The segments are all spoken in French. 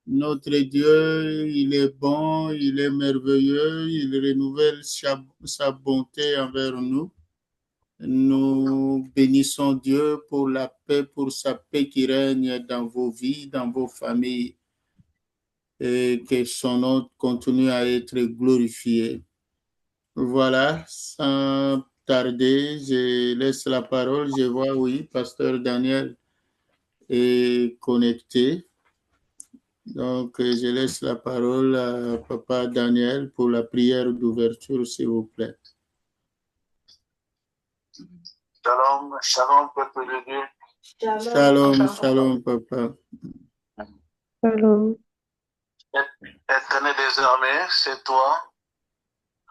Notre Dieu, il est bon, il est merveilleux, il renouvelle sa bonté envers nous. Nous bénissons Dieu pour la paix, pour sa paix qui règne dans vos vies, dans vos familles, et que son nom continue à être glorifié. Voilà, sans tarder, je laisse la parole. Je vois, oui, Pasteur Daniel est connecté. Donc, je laisse la parole à Papa Daniel pour la prière d'ouverture, s'il vous plaît. Shalom, shalom, peuple de Dieu. Shalom, shalom, Papa. Shalom. Éternel désormais, c'est toi,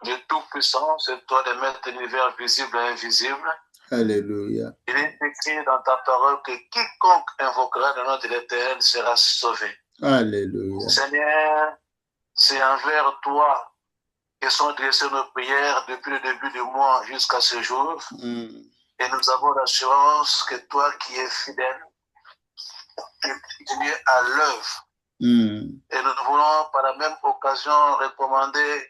Dieu Tout-Puissant, c'est toi le maître de l'univers visible et invisible. Alléluia. Il est écrit dans ta parole que quiconque invoquera le nom de l'Éternel sera sauvé. Alléluia. Seigneur, c'est envers toi que sont dressées nos prières depuis le début du mois jusqu'à ce jour. Et nous avons l'assurance que toi qui es fidèle, tu es à l'œuvre. Et nous voulons par la même occasion recommander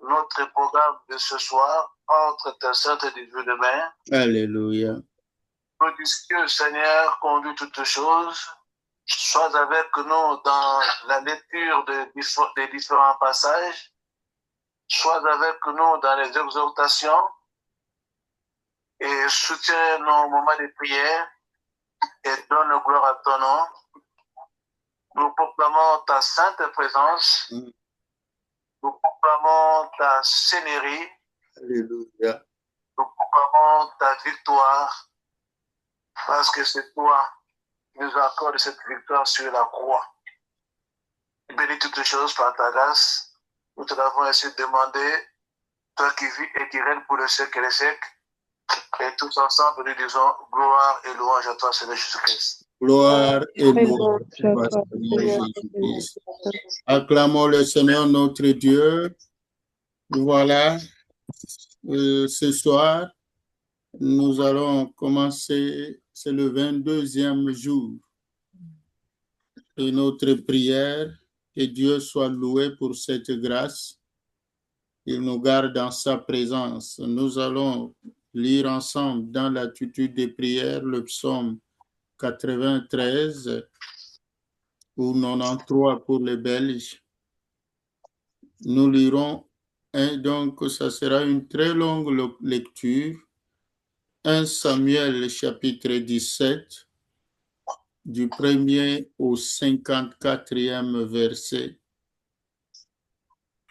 notre programme de ce soir entre tes saintes et divines mains. Alléluia. Nous disons que Seigneur conduit toutes choses. Sois avec nous dans la lecture des différents passages. Sois avec nous dans les exhortations. Et soutiens nos moments de prière. Et donne gloire à ton nom. Nous proclamons ta sainte présence. Nous proclamons ta seigneurie. Alléluia. Nous proclamons ta victoire. Parce que c'est toi qui nous accordes cette victoire sur la croix. Bénis toutes choses par ta grâce. Nous te l'avons ainsi demandé. Toi qui vis et qui règnes pour le siècle et les siècles. Et tous ensemble, nous disons gloire et louange à toi, Seigneur Jésus-Christ. Gloire et louange à toi, Seigneur Jésus-Christ. Acclamons le Seigneur notre Dieu. Voilà, ce soir, nous allons commencer, c'est le 22e jour. Et notre prière, que Dieu soit loué pour cette grâce. Il nous garde dans sa présence. Nous allons lire ensemble dans l'attitude des prières le psaume 93 ou 93 pour les Belges. Nous lirons, donc ça sera une très longue lecture, 1 Samuel chapitre 17, du 1er au 54e verset.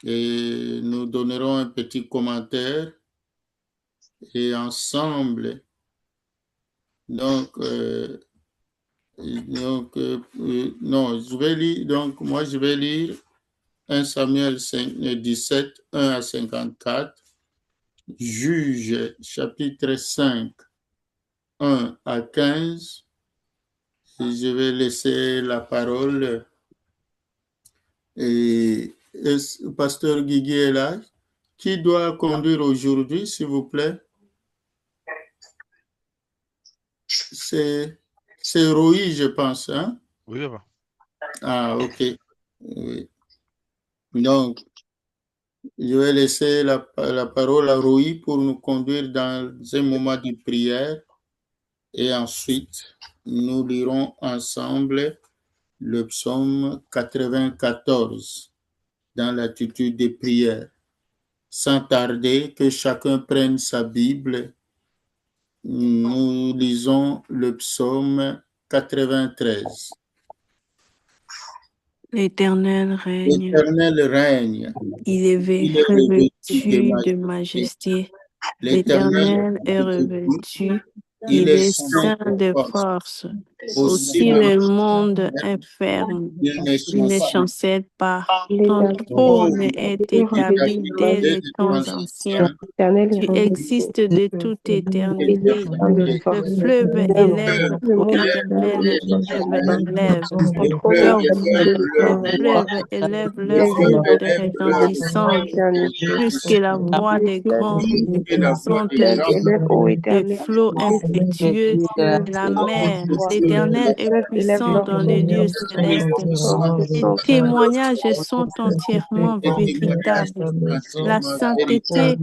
Et nous donnerons un petit commentaire et ensemble, donc, non, je vais lire, donc moi je vais lire 1 Samuel 17, 1 à 54, Juge chapitre 5, 1 à 15, et je vais laisser la parole. Et Pasteur Guigui est là. Qui doit conduire aujourd'hui, s'il vous plaît? C'est Roy, je pense. Hein? Oui, papa. Ah, ok. Oui. Donc, je vais laisser la parole à Roy pour nous conduire dans un moment de prière. Et ensuite, nous lirons ensemble le psaume 94 dans l'attitude de prière. Sans tarder, que chacun prenne sa Bible. Nous lisons le psaume 93. L'Éternel règne. L'Éternel règne. Il est revêtu de majesté. L'Éternel est revêtu. Il est saint de force. Aussi le monde est ferme. Il ne chancelle pas. Ton trône est établi dès les temps anciens. Tu existes de toute éternité. Le fleuve élève, ô Éternel, le fleuve élève leur route retentissante, plus que la voix des grands sont des flots impétueux. La mer, les éternel est puissant dans les lieux célestes. Les témoignages sont entièrement véritables. La sainteté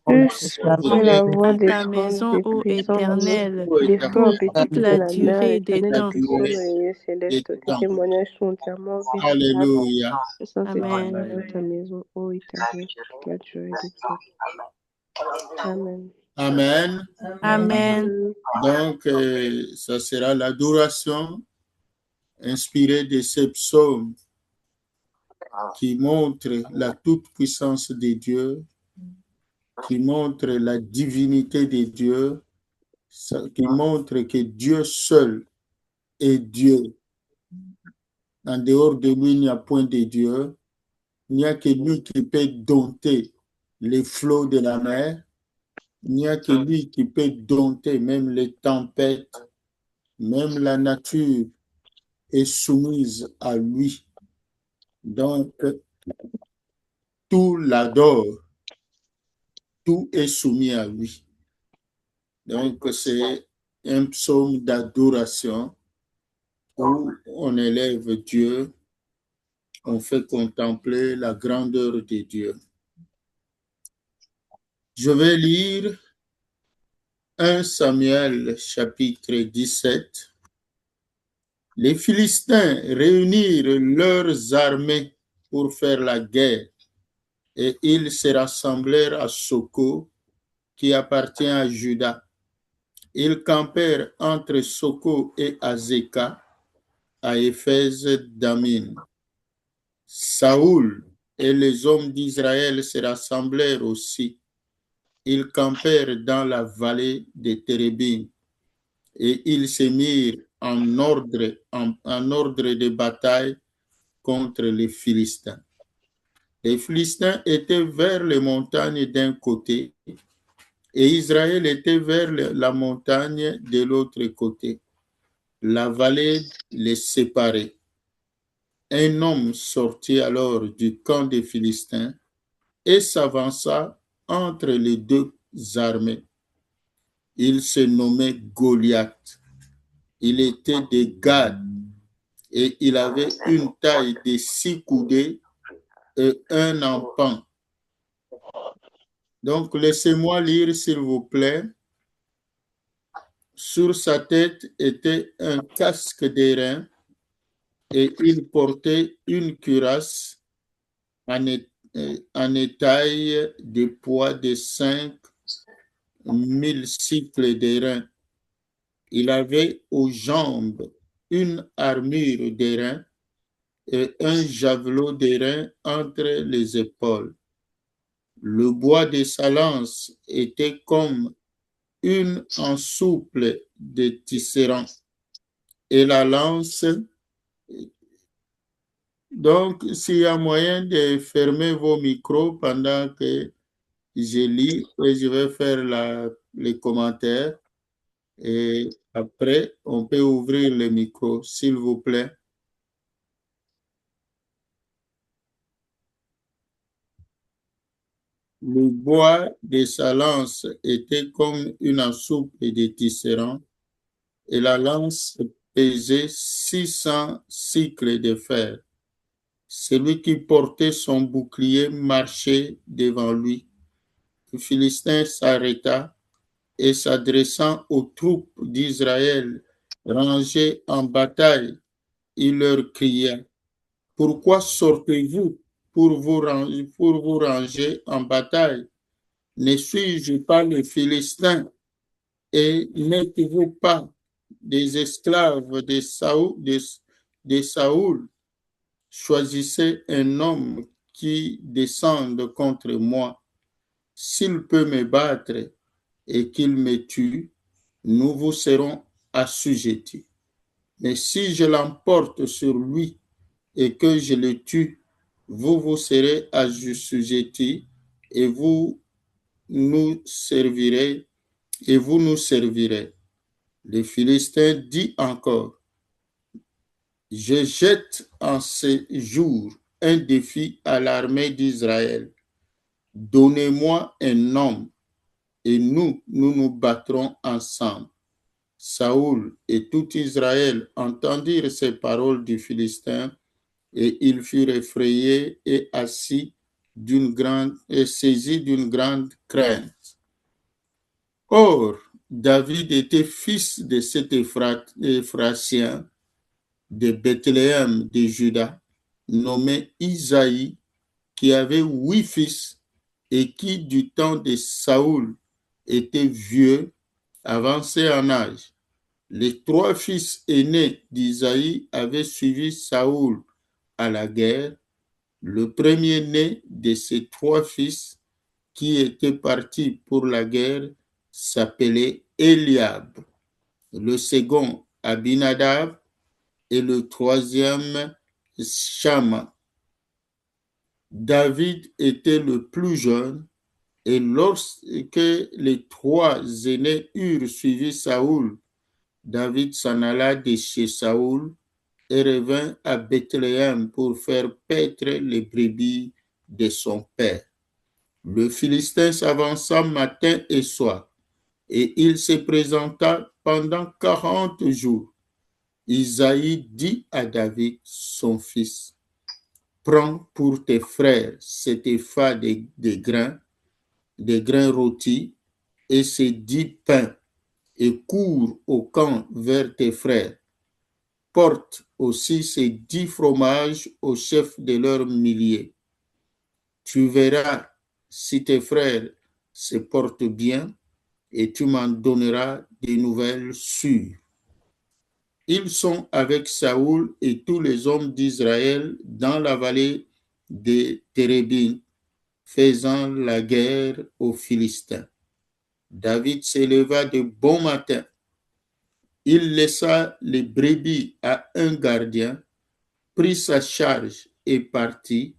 plus que la voix de ta maison, ô Éternel, pour toute la durée des temps. Témoignages sont entièrement véritables. Alléluia. Amen. Ta maison, ô Éternel, toute la durée des temps. Amen. Amen. Amen. Donc, ça sera l'adoration inspirée de ces psaumes qui montrent la toute-puissance de Dieu, qui montrent la divinité de Dieu, qui montrent que Dieu seul est Dieu. En dehors de lui, il n'y a point de Dieu. Il n'y a que lui qui peut dompter les flots de la mer. Il n'y a que lui qui peut dompter même les tempêtes. Même la nature est soumise à lui. Donc, tout l'adore. Tout est soumis à lui. Donc, c'est un psaume d'adoration où on élève Dieu, on fait contempler la grandeur de Dieu. Je vais lire 1 Samuel chapitre 17. Les Philistins réunirent leurs armées pour faire la guerre et ils se rassemblèrent à Soko, qui appartient à Juda. Ils campèrent entre Soko et Azeka, à Éphèse d'Amin. Saoul et les hommes d'Israël se rassemblèrent aussi. Ils campèrent dans la vallée de Térébim et ils se mirent en ordre de bataille contre les Philistins. Les Philistins étaient vers les montagnes d'un côté et Israël était vers la montagne de l'autre côté. La vallée les séparait. Un homme sortit alors du camp des Philistins et s'avança entre les deux armées. Il se nommait Goliath. Il était de Gad et il avait une taille de 6 coudées et un empan. Donc, laissez-moi lire, s'il vous plaît. Sur sa tête était un casque d'airain et il portait une cuirasse en étaille de poids de 5000 cycles d'airain. Il avait aux jambes une armure d'airain et un javelot d'airain entre les épaules. Le bois de sa lance était comme une ensouple de tisserand et la lance. Donc, s'il y a moyen de fermer vos micros pendant que je lis et je vais faire les commentaires et après, on peut ouvrir le micro, s'il vous plaît. Le bois de sa lance était comme une ensouple de tisserand et la lance pesait 600 cycles de fer. Celui qui portait son bouclier marchait devant lui. Le Philistin s'arrêta et s'adressant aux troupes d'Israël rangées en bataille, il leur cria: « Pourquoi sortez-vous pour vous ranger en bataille? Ne suis-je pas le Philistin et n'êtes-vous pas des esclaves de Saoul? Choisissez un homme qui descende contre moi. S'il peut me battre et qu'il me tue, nous vous serons assujettis. Mais si je l'emporte sur lui et que je le tue, vous vous serez assujettis et vous nous servirez. Le Philistin dit encore: je jette en ce jour un défi à l'armée d'Israël. Donnez-moi un homme et nous nous battrons ensemble. Saoul et tout Israël entendirent ces paroles du Philistin, et ils furent effrayés et saisis d'une grande crainte. Or, David était fils de cet Éphratien de Bethléem de Juda, nommé Isaïe, qui avait 8 fils et qui, du temps de Saoul, était vieux, avancé en âge. Les 3 fils aînés d'Isaïe avaient suivi Saoul à la guerre. Le premier-né de ces 3 fils qui étaient partis pour la guerre s'appelait Eliab, le second Abinadab et le troisième Shama. David était le plus jeune, et lorsque les 3 aînés eurent suivi Saoul, David s'en alla de chez Saoul et revint à Bethléem pour faire paître les brebis de son père. Le Philistin s'avança matin et soir, et il se présenta pendant 40 jours. Isaïe dit à David, son fils, « Prends pour tes frères cet épha de grains rôtis et ces 10 pains, et cours au camp vers tes frères. Porte aussi ces 10 fromages au chef de leurs milliers. Tu verras si tes frères se portent bien, et tu m'en donneras des nouvelles sûres. » Ils sont avec Saoul et tous les hommes d'Israël dans la vallée de Térébin, faisant la guerre aux Philistins. David s'éleva de bon matin. Il laissa les brebis à un gardien, prit sa charge et partit,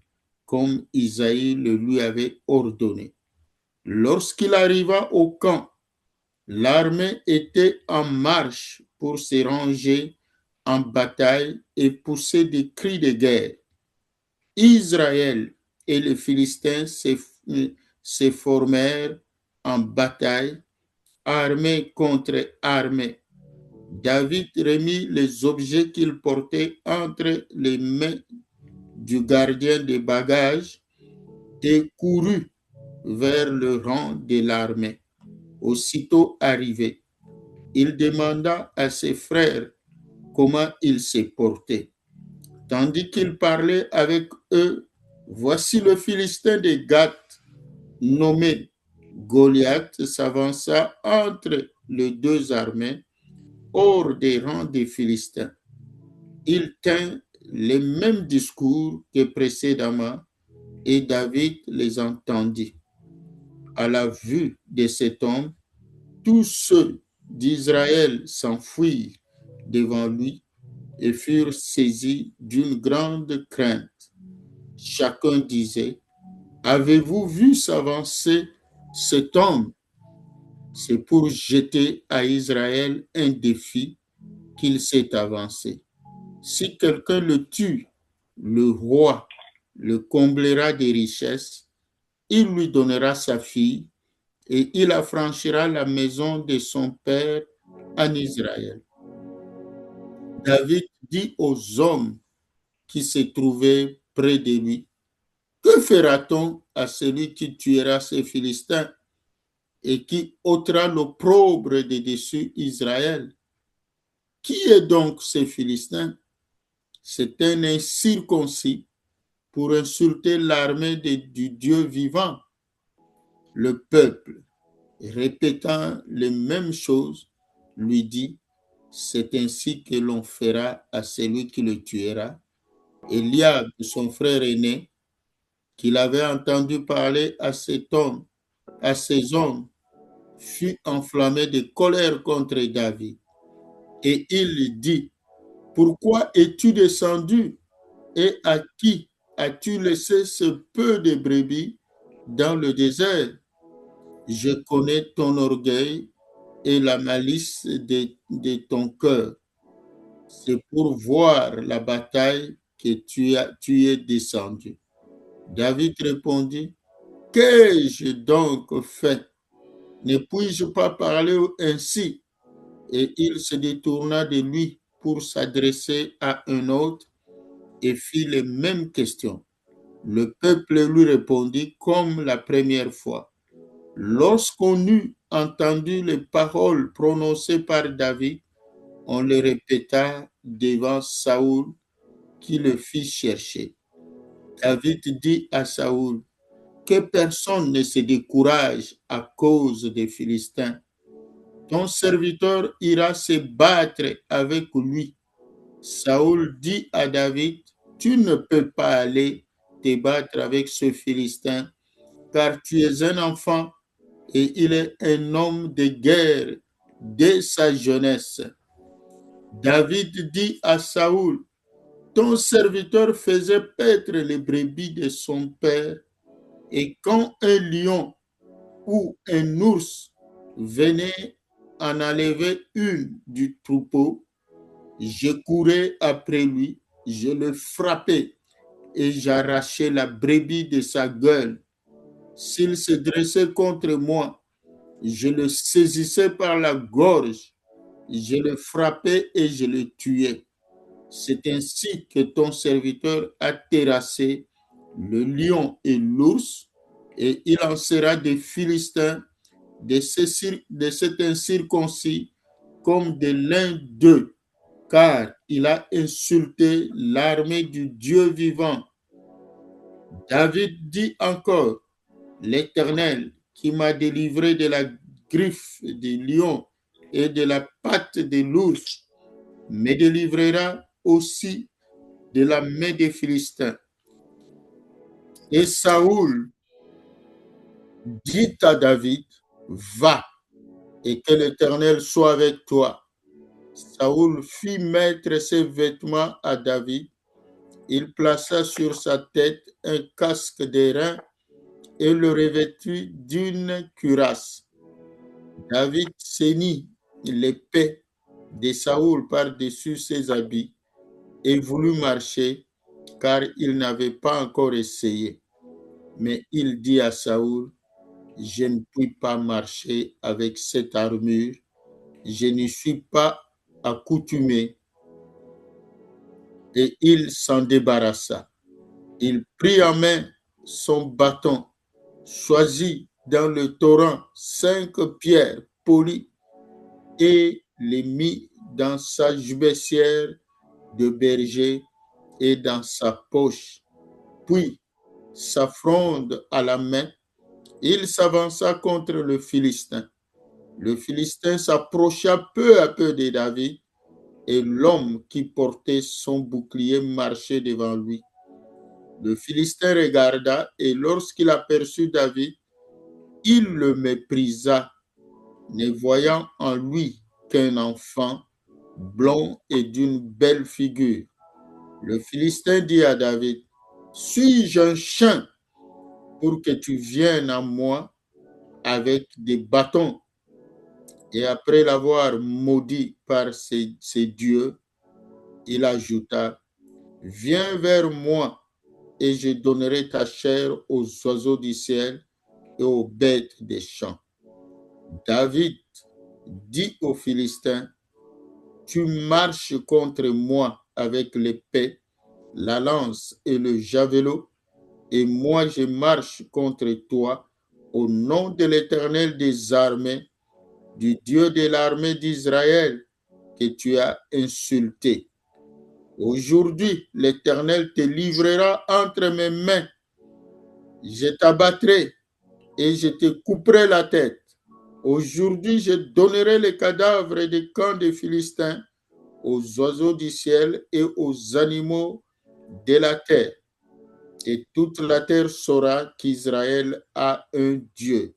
comme Isaïe le lui avait ordonné. Lorsqu'il arriva au camp, l'armée était en marche pour se ranger en bataille et pousser des cris de guerre. Israël et les Philistins se formèrent en bataille, armée contre armée. David remit les objets qu'il portait entre les mains du gardien des bagages et courut vers le rang de l'armée. Aussitôt arrivé, il demanda à ses frères comment ils se portaient. Tandis qu'il parlait avec eux, voici le Philistin de Gath, nommé Goliath, s'avança entre les 2 armées, hors des rangs des Philistins. Il tint les mêmes discours que précédemment, et David les entendit. À la vue de cet homme, tous ceux d'Israël s'enfuirent devant lui et furent saisis d'une grande crainte. Chacun disait, « Avez-vous vu s'avancer cet homme? » C'est pour jeter à Israël un défi qu'il s'est avancé. Si quelqu'un le tue, le roi le comblera de richesses, il lui donnera sa fille et il affranchira la maison de son père en Israël. David dit aux hommes qui se trouvaient près de lui, « Que fera-t-on à celui qui tuera ces Philistins et qui ôtera l'opprobre de dessus Israël? Qui est donc ces Philistins? C'est un incirconcis pour insulter l'armée du Dieu vivant. » Le peuple, répétant les mêmes choses, lui dit, « C'est ainsi que l'on fera à celui qui le tuera. » Eliab, son frère aîné, qu'il avait entendu parler à ces hommes, fut enflammé de colère contre David. Et il lui dit, « Pourquoi es-tu descendu et à qui as-tu laissé ce peu de brebis dans le désert? Je connais ton orgueil et la malice de ton cœur. C'est pour voir la bataille que tu es descendu. » David répondit, « Qu'ai-je donc fait? Ne puis-je pas parler ainsi? Et il se détourna de lui pour s'adresser à un autre et fit les mêmes questions. Le peuple lui répondit comme la première fois. Lorsqu'on eut entendu les paroles prononcées par David, on les répéta devant Saoul qui le fit chercher. David dit à Saoul, que personne ne se décourage à cause des Philistins. Ton serviteur ira se battre avec lui. Saoul dit à David, tu ne peux pas aller te battre avec ce Philistin, car tu es un enfant et il est un homme de guerre dès sa jeunesse. David dit à Saoul, ton serviteur faisait paître les brebis de son père, et quand un lion ou un ours venait en enlever une du troupeau, je courais après lui, je le frappais et j'arrachais la brebis de sa gueule. S'il se dressait contre moi, je le saisissais par la gorge, je le frappais et je le tuais. C'est ainsi que ton serviteur a terrassé le lion et l'ours, et il en sera des Philistins, de cet incirconcis, comme de l'un d'eux, car il a insulté l'armée du Dieu vivant. David dit encore, l'Éternel qui m'a délivré de la griffe du lion et de la patte de l'ours, me délivrera aussi de la main des Philistins. Et Saoul dit à David, va, et que l'Éternel soit avec toi. Saoul fit mettre ses vêtements à David. Il plaça sur sa tête un casque d'airain et le revêtit d'une cuirasse. David ceignit l'épée de Saoul par-dessus ses habits et voulut marcher, car il n'avait pas encore essayé. Mais il dit à Saoul, je ne puis pas marcher avec cette armure, je n'y suis pas accoutumé. Et il s'en débarrassa. Il prit en main son bâton, choisit dans le torrent 5 pierres polies et les mit dans sa gibecière de berger et dans sa poche. Puis, sa fronde à la main, il s'avança contre le Philistin. Le Philistin s'approcha peu à peu de David et l'homme qui portait son bouclier marchait devant lui. Le Philistin regarda et lorsqu'il aperçut David, il le méprisa, ne voyant en lui qu'un enfant blond et d'une belle figure. Le Philistin dit à David, suis-je un chien pour que tu viennes à moi avec des bâtons? Et après l'avoir maudit par ses dieux, il ajouta, viens vers moi et je donnerai ta chair aux oiseaux du ciel et aux bêtes des champs. David dit aux Philistins, tu marches contre moi avec l'épée, la lance et le javelot, et moi je marche contre toi au nom de l'Éternel des armées, du Dieu de l'armée d'Israël que tu as insulté. Aujourd'hui, l'Éternel te livrera entre mes mains. Je t'abattrai et je te couperai la tête. Aujourd'hui, je donnerai les cadavres des camps des Philistins aux oiseaux du ciel et aux animaux de la terre. Et toute la terre saura qu'Israël a un Dieu.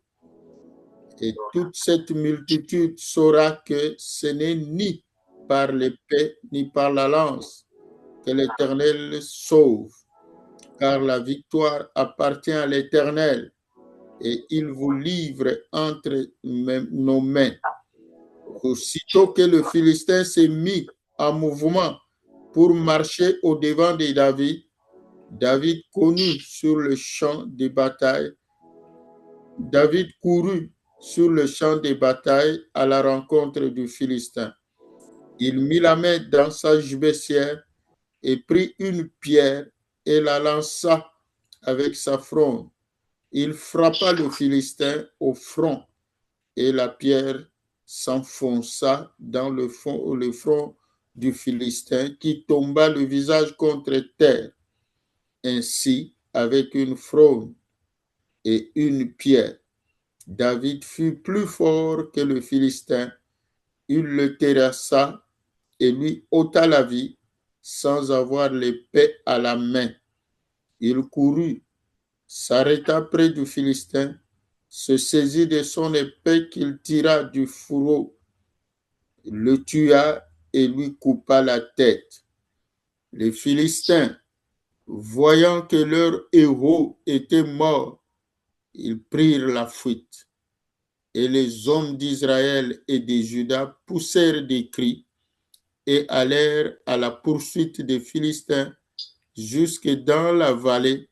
Et toute cette multitude saura que ce n'est ni par l'épée ni par la lance que l'Éternel sauve, car la victoire appartient à l'Éternel et il vous livre entre nos mains. Aussitôt que le Philistin s'est mis en mouvement pour marcher au-devant de David, David courut sur le champ de bataille. David courut sur le champ de bataille à la rencontre du Philistin. Il mit la main dans sa gibecière et prit une pierre et la lança avec sa fronde. Il frappa le Philistin au front et la pierre s'enfonça dans le front du Philistin qui tomba le visage contre terre. Ainsi, avec une fronde et une pierre, David fut plus fort que le Philistin. Il le terrassa et lui ôta la vie sans avoir l'épée à la main. Il courut, s'arrêta près du Philistin, se saisit de son épée qu'il tira du fourreau, le tua et lui coupa la tête. Les Philistins, voyant que leur héros était mort, ils prirent la fuite. Et les hommes d'Israël et de Juda poussèrent des cris et allèrent à la poursuite des Philistins jusque dans la vallée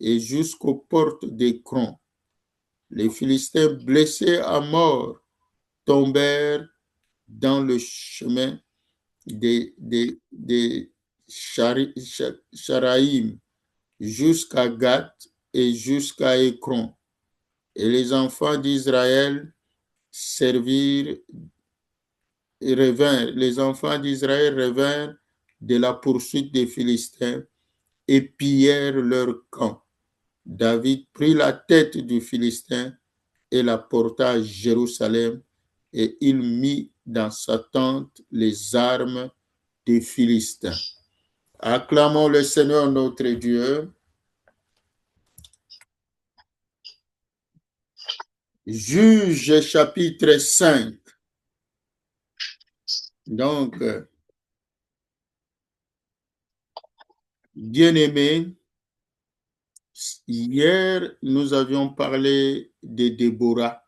et jusqu'aux portes d'Écron. Les Philistins blessés à mort tombèrent dans le chemin des Charaïm jusqu'à Gath et jusqu'à Écron. Et les enfants d'Israël revinrent de la poursuite des Philistins et pillèrent leur camp. David prit la tête du Philistin et la porta à Jérusalem, et il mit dans sa tente les armes des Philistins. Acclamons le Seigneur notre Dieu. Juge chapitre 5. Donc, bien-aimés, hier, nous avions parlé de Déborah.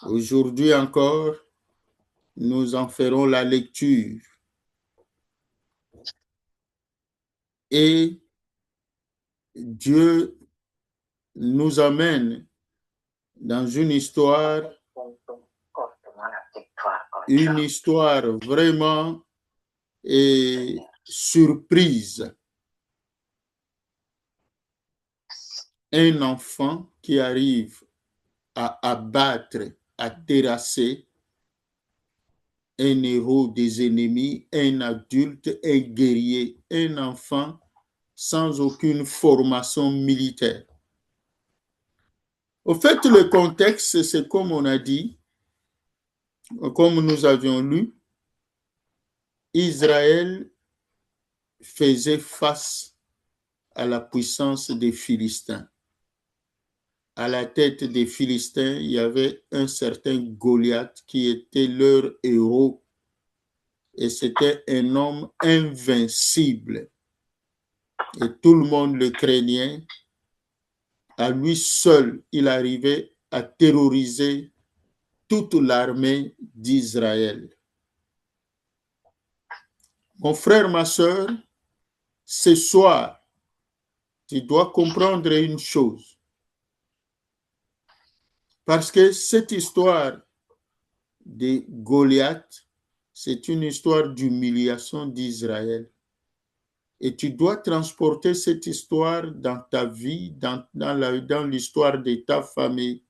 Aujourd'hui encore, nous en ferons la lecture. Et Dieu nous amène dans une histoire vraiment surprise. Un enfant qui arrive à abattre, à terrasser un héros des ennemis, un adulte, un guerrier, un enfant sans aucune formation militaire. Au fait, le contexte, c'est comme on a dit, comme nous avions lu, Israël faisait face à la puissance des Philistins. À la tête des Philistins, il y avait un certain Goliath qui était leur héros. Et c'était un homme invincible. Et tout le monde le craignait. À lui seul, il arrivait à terroriser toute l'armée d'Israël. Mon frère, ma soeur, ce soir, tu dois comprendre une chose. Parce que cette histoire de Goliath, c'est une histoire d'humiliation d'Israël. Et tu dois transporter cette histoire dans ta vie, dans l'histoire de ta famille.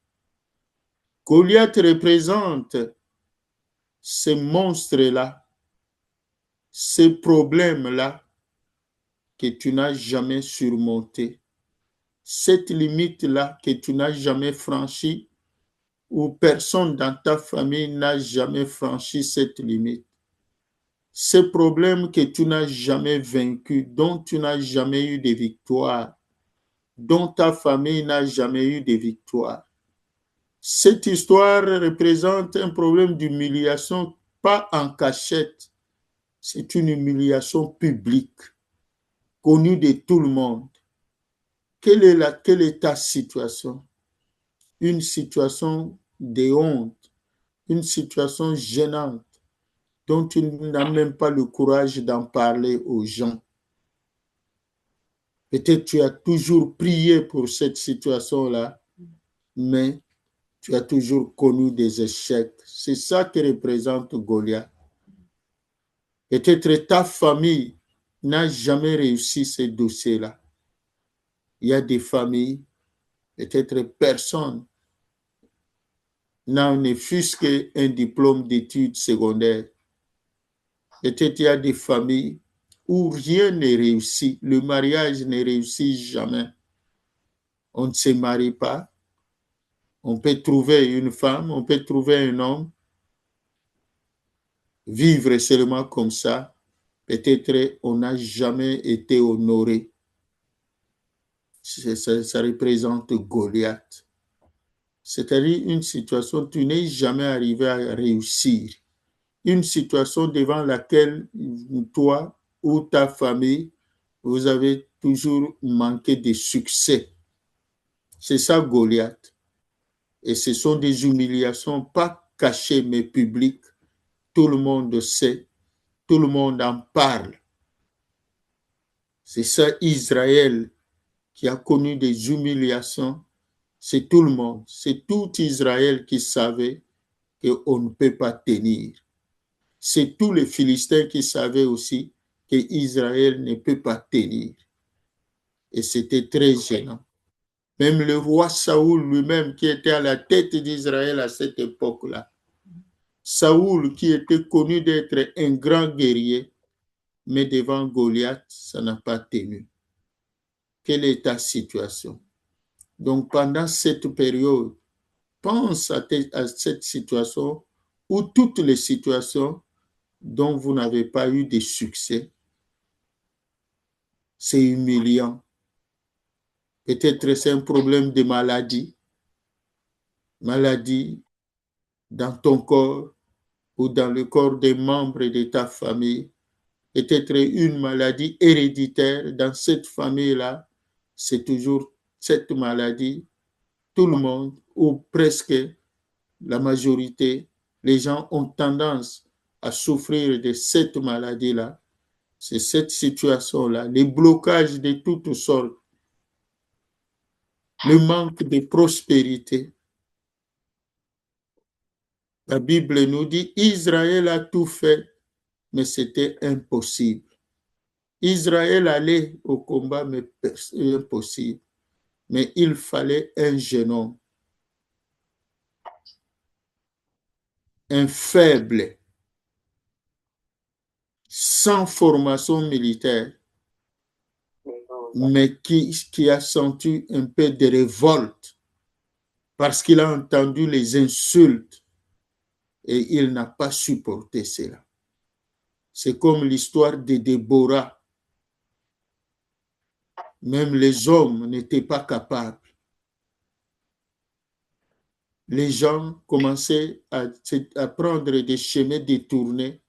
Goliath représente ces monstres-là, ces problèmes-là que tu n'as jamais surmontés, cette limite-là que tu n'as jamais franchie, ou personne dans ta famille n'a jamais franchi cette limite. Ces problèmes que tu n'as jamais vaincus, dont tu n'as jamais eu de victoire, dont ta famille n'a jamais eu de victoire. Cette histoire représente un problème d'humiliation, pas en cachette. C'est une humiliation publique, connue de tout le monde. Quelle est ta situation? Une situation de honte, une situation gênante, dont tu n'as même pas le courage d'en parler aux gens. Peut-être tu as toujours prié pour cette situation-là, mais Tu as toujours connu des échecs. C'est ça que représente Goliath. Peut-être ta famille n'a jamais réussi ces dossiers-là. Il y a des familles, peut-être personne n'a ne fût-ce qu'un diplôme d'études secondaires. Peut-être il y a des familles où rien n'est réussi. Le mariage ne réussit jamais. On ne se marie pas. On peut trouver une femme, on peut trouver un homme, vivre seulement comme ça. Peut-être on n'a jamais été honoré. Ça représente Goliath. C'est-à-dire une situation, tu n'es jamais arrivé à réussir. Une situation devant laquelle toi ou ta famille, vous avez toujours manqué de succès. C'est ça Goliath. Et ce sont des humiliations pas cachées mais publiques. Tout le monde sait, tout le monde en parle. C'est ça Israël qui a connu des humiliations. C'est tout le monde, c'est tout Israël qui savait qu'on ne peut pas tenir. C'est tous les Philistins qui savaient aussi qu'Israël ne peut pas tenir. Et c'était très gênant. Même le roi Saoul lui-même, qui était à la tête d'Israël à cette époque-là, Saoul, qui était connu d'être un grand guerrier, mais devant Goliath, ça n'a pas tenu. Quelle est ta situation? Donc, pendant cette période, pense à cette situation ou toutes les situations dont vous n'avez pas eu de succès. C'est humiliant. Peut-être c'est un problème de maladie dans ton corps ou dans le corps des membres de ta famille. Peut-être une maladie héréditaire dans cette famille-là. C'est toujours cette maladie. Tout le monde, ou presque la majorité, les gens ont tendance à souffrir de cette maladie-là. C'est cette situation-là, les blocages de toutes sortes, le manque de prospérité. La Bible nous dit, Israël a tout fait, mais c'était impossible. Israël allait au combat, mais c'est impossible. Mais il fallait un jeune homme, un faible, sans formation militaire, mais qui a senti un peu de révolte parce qu'il a entendu les insultes et il n'a pas supporté cela. C'est comme l'histoire de Déborah. Même les hommes n'étaient pas capables. Les gens commençaient à prendre des chemins détournés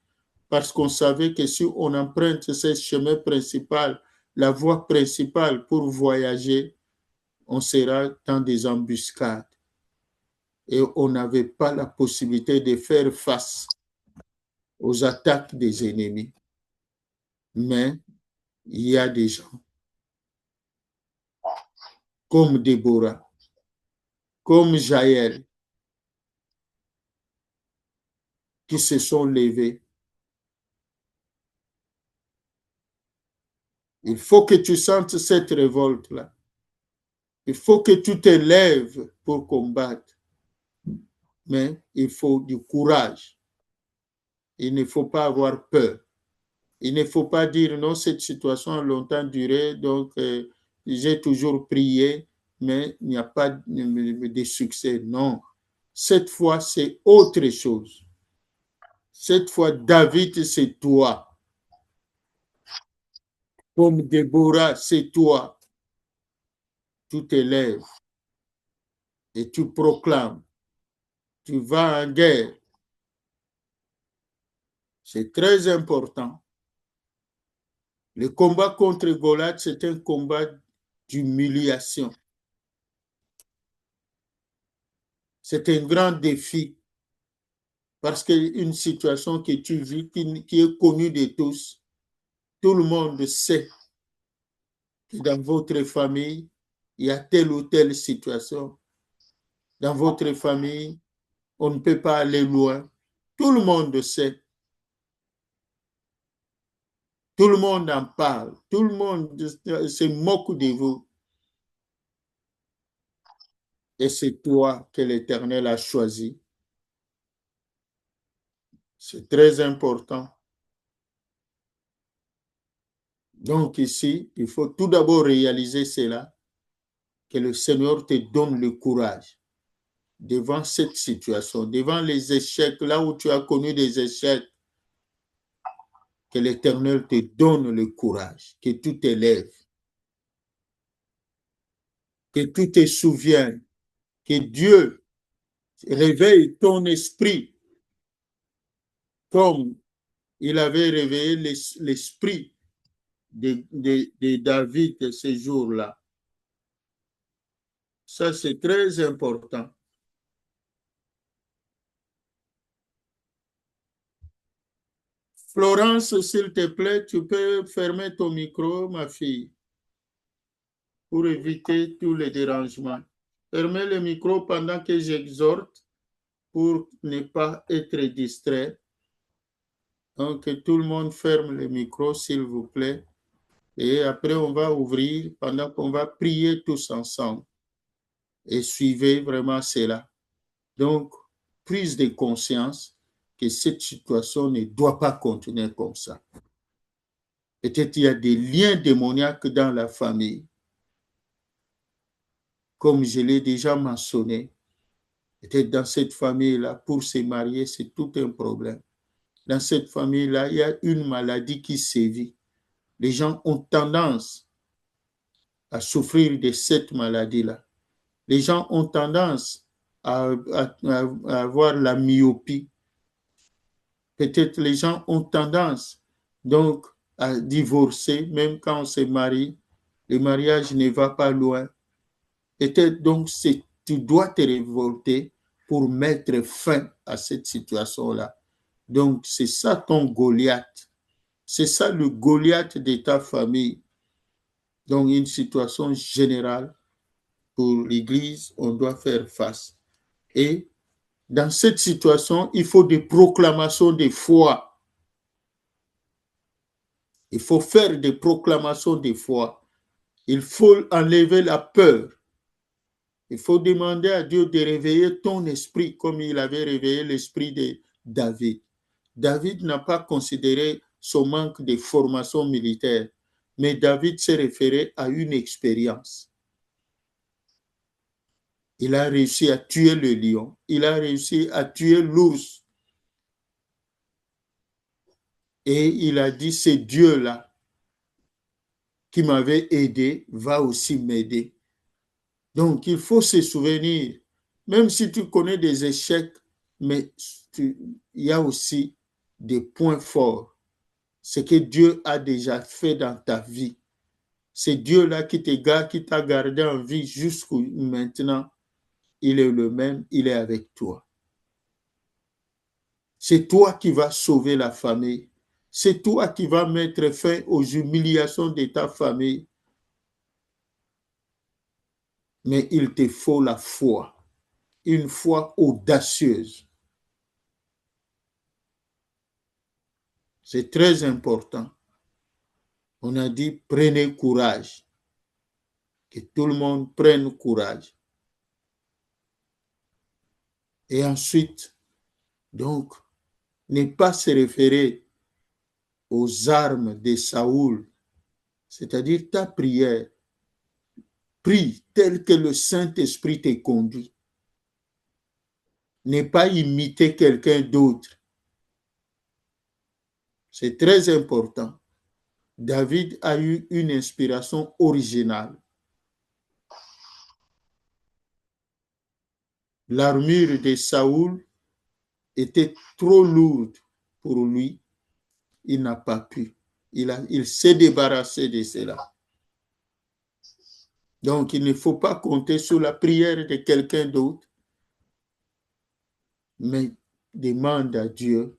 parce qu'on savait que si on emprunte ce chemin principal, la voie principale pour voyager, on sera dans des embuscades. Et on n'avait pas la possibilité de faire face aux attaques des ennemis. Mais il y a des gens comme Déborah, comme Jaël, qui se sont levés. Il faut que tu sentes cette révolte-là. Il faut que tu te lèves pour combattre. Mais il faut du courage. Il ne faut pas avoir peur. Il ne faut pas dire non, cette situation a longtemps duré, donc j'ai toujours prié, mais il n'y a pas de succès. Non. Cette fois, c'est autre chose. Cette fois, David, c'est toi. Comme Déborah, c'est toi. Tu te lèves et tu proclames. Tu vas en guerre. C'est très important. Le combat contre Goliath, c'est un combat d'humiliation. C'est un grand défi parce qu'une situation que tu vis, qui est connue de tous, tout le monde sait que dans votre famille, il y a telle ou telle situation. dans votre famille, on ne peut pas aller loin. Tout le monde sait. Tout le monde en parle. Tout le monde se moque de vous. Et c'est toi que l'Éternel a choisi. C'est très important. Donc ici, il faut tout d'abord réaliser cela, que le Seigneur te donne le courage devant cette situation, devant les échecs, là où tu as connu des échecs, que l'Éternel te donne le courage, que tu t'élèves, que tu te souviennes, que Dieu réveille ton esprit comme il avait réveillé l'esprit de David ces jours-là. Ça, c'est très important. Florence, s'il te plaît, tu peux fermer ton micro, ma fille, pour éviter tous les dérangements. Fermez le micro pendant que j'exhorte pour ne pas être distrait. Donc, tout le monde ferme le micro, s'il vous plaît. Et après, on va ouvrir pendant qu'on va prier tous ensemble. Et suivez vraiment cela. Donc, prise de conscience que cette situation ne doit pas continuer comme ça. Peut-être il y a des liens démoniaques dans la famille. Comme je l'ai déjà mentionné, peut-être dans cette famille-là, pour se marier, c'est tout un problème. Dans cette famille-là, il y a une maladie qui sévit. Les gens ont tendance à souffrir de cette maladie-là. Les gens ont tendance à avoir la myopie. Peut-être les gens ont tendance donc à divorcer, même quand on se marie, le mariage ne va pas loin. Peut-être donc tu dois te révolter pour mettre fin à cette situation-là. Donc c'est ça ton Goliath. C'est ça le Goliath de ta famille. Donc une situation générale pour l'Église, on doit faire face. Et dans cette situation, il faut des proclamations de foi. Il faut faire des proclamations de foi. Il faut enlever la peur. Il faut demander à Dieu de réveiller ton esprit comme il avait réveillé l'esprit de David. David n'a pas considéré son manque de formation militaire, mais David s'est référé à une expérience. Il a réussi à tuer le lion. Il a réussi à tuer l'ours. Et il a dit, c'est Dieu-là qui m'avait aidé, va aussi m'aider. Donc, il faut se souvenir, même si tu connais des échecs, mais il y a aussi des points forts. Ce que Dieu a déjà fait dans ta vie. C'est Dieu-là qui t'a gardé en vie jusqu'à maintenant. Il est le même, il est avec toi. C'est toi qui vas sauver la famille. C'est toi qui vas mettre fin aux humiliations de ta famille. Mais il te faut la foi, une foi audacieuse. C'est très important. On a dit, prenez courage. Que tout le monde prenne courage. Et ensuite, donc, ne pas se référer aux armes de Saoul, c'est-à-dire ta prière. Prie tel que le Saint-Esprit te conduit. Ne pas imiter quelqu'un d'autre. C'est très important. David a eu une inspiration originale. L'armure de Saoul était trop lourde pour lui. Il n'a pas pu. Il s'est débarrassé de cela. Donc, il ne faut pas compter sur la prière de quelqu'un d'autre, mais demande à Dieu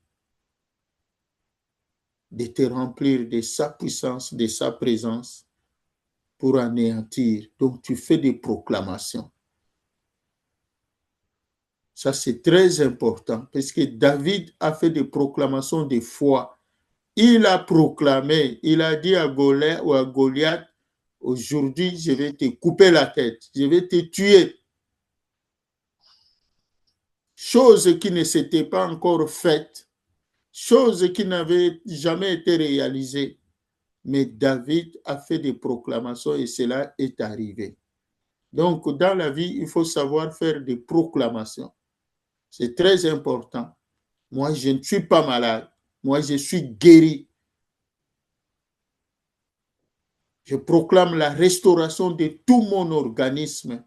de te remplir de sa puissance, de sa présence pour anéantir. Donc, tu fais des proclamations. Ça, c'est très important parce que David a fait des proclamations de foi. Il a proclamé, il a dit à Goliath, aujourd'hui, je vais te couper la tête, je vais te tuer. Chose qui ne s'était pas encore faite, chose qui n'avait jamais été réalisée. Mais David a fait des proclamations et cela est arrivé. Donc, dans la vie, il faut savoir faire des proclamations. C'est très important. Moi, je ne suis pas malade. Moi, je suis guéri. Je proclame la restauration de tout mon organisme.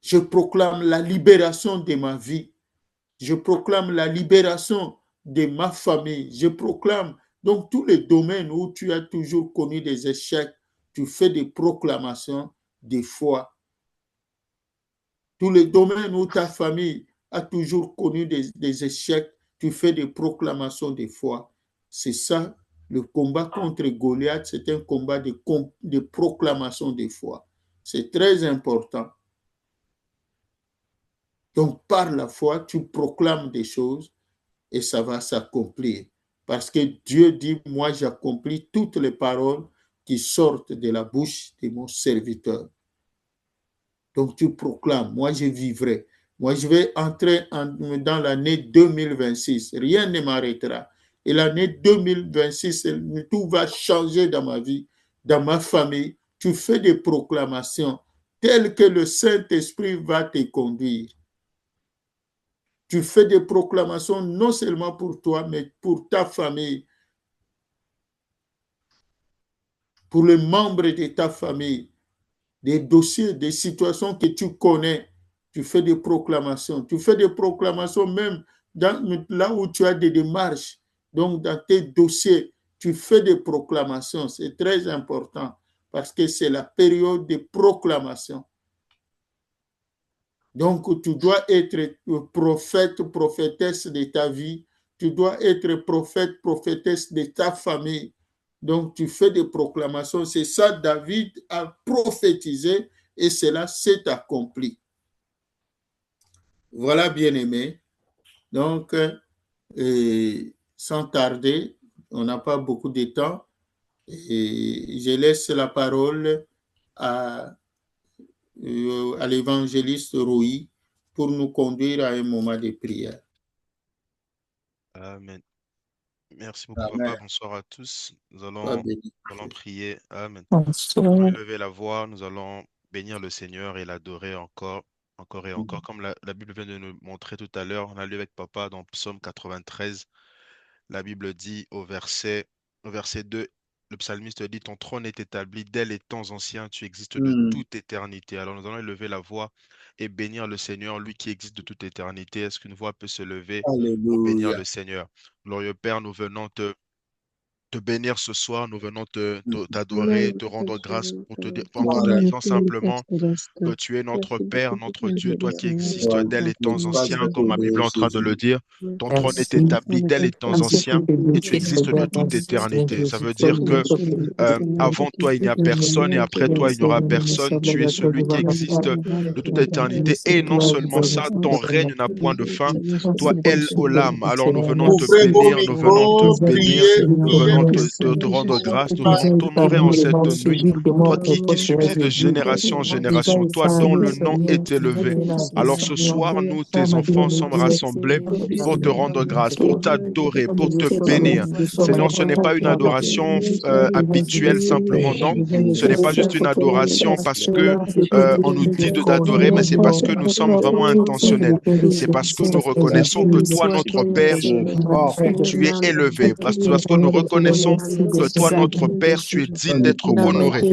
Je proclame la libération de ma vie. Je proclame la libération de ma famille. Je proclame donc tous les domaines où tu as toujours connu des échecs, tu fais des proclamations de foi. Tous les domaines où ta famille a toujours connu des échecs, tu fais des proclamations de foi. C'est ça, le combat contre Goliath, c'est un combat de proclamation de foi. C'est très important. Donc, par la foi, tu proclames des choses et ça va s'accomplir. Parce que Dieu dit, moi j'accomplis toutes les paroles qui sortent de la bouche de mon serviteur. Donc tu proclames, moi je vivrai. Moi je vais entrer dans l'année 2026. Rien ne m'arrêtera. Et l'année 2026, tout va changer dans ma vie, dans ma famille. Tu fais des proclamations telles que le Saint-Esprit va te conduire. Tu fais des proclamations non seulement pour toi, mais pour ta famille, pour les membres de ta famille, des dossiers, des situations que tu connais. Tu fais des proclamations. Tu fais des proclamations même là où tu as des démarches. Donc, dans tes dossiers, tu fais des proclamations. C'est très important parce que c'est la période de proclamation. Donc, tu dois être prophète, prophétesse de ta vie. Tu dois être prophète, prophétesse de ta famille. Donc, tu fais des proclamations. C'est ça, David a prophétisé et cela s'est accompli. Voilà, bien-aimés. Donc, sans tarder, on n'a pas beaucoup de temps. Et je laisse la parole à l'évangéliste Roy pour nous conduire à un moment de prière. Amen. Merci beaucoup, Amen. Papa. Bonsoir à tous. Nous allons prier. Amen. Nous allons élever la voix. Nous allons bénir le Seigneur et l'adorer encore et encore. Comme la Bible vient de nous montrer tout à l'heure, on a lu avec Papa dans Psaume 93. La Bible dit au verset 2, le psalmiste dit, ton trône est établi dès les temps anciens, tu existes de toute éternité. Alors nous allons élever la voix et bénir le Seigneur, lui qui existe de toute éternité. Est-ce qu'une voix peut se lever pour bénir le Seigneur? Glorieux Père, nous venons te bénir ce soir, nous venons t'adorer, te rendre grâce en te disant simplement que tu es notre Père, notre Dieu, toi qui existes dès les temps anciens, comme ma Bible est en train de le dire. Ton trône est établi dès les temps anciens et tu existes de toute éternité. Ça veut dire que avant toi, il n'y a personne et après toi, il n'y aura personne. Tu es celui qui existe de toute éternité. Et non seulement ça, ton règne n'a point de fin. Toi, El Olam. Alors nous venons te bénir, nous venons te bénir, nous venons te rendre grâce, nous venons t'honorer en cette nuit. Toi qui subsistes de génération en génération, toi dont le nom est élevé. Alors ce soir, nous, tes enfants, sommes rassemblés pour te rendre grâce, pour t'adorer, pour te bénir. Seigneur, ce n'est pas une adoration habituelle simplement, non. Ce n'est pas juste une adoration parce que on nous dit d'adorer, mais c'est parce que nous sommes vraiment intentionnels. C'est parce que nous reconnaissons que toi, notre Père, tu es élevé. Parce que nous reconnaissons que toi, notre Père, tu es digne d'être honoré.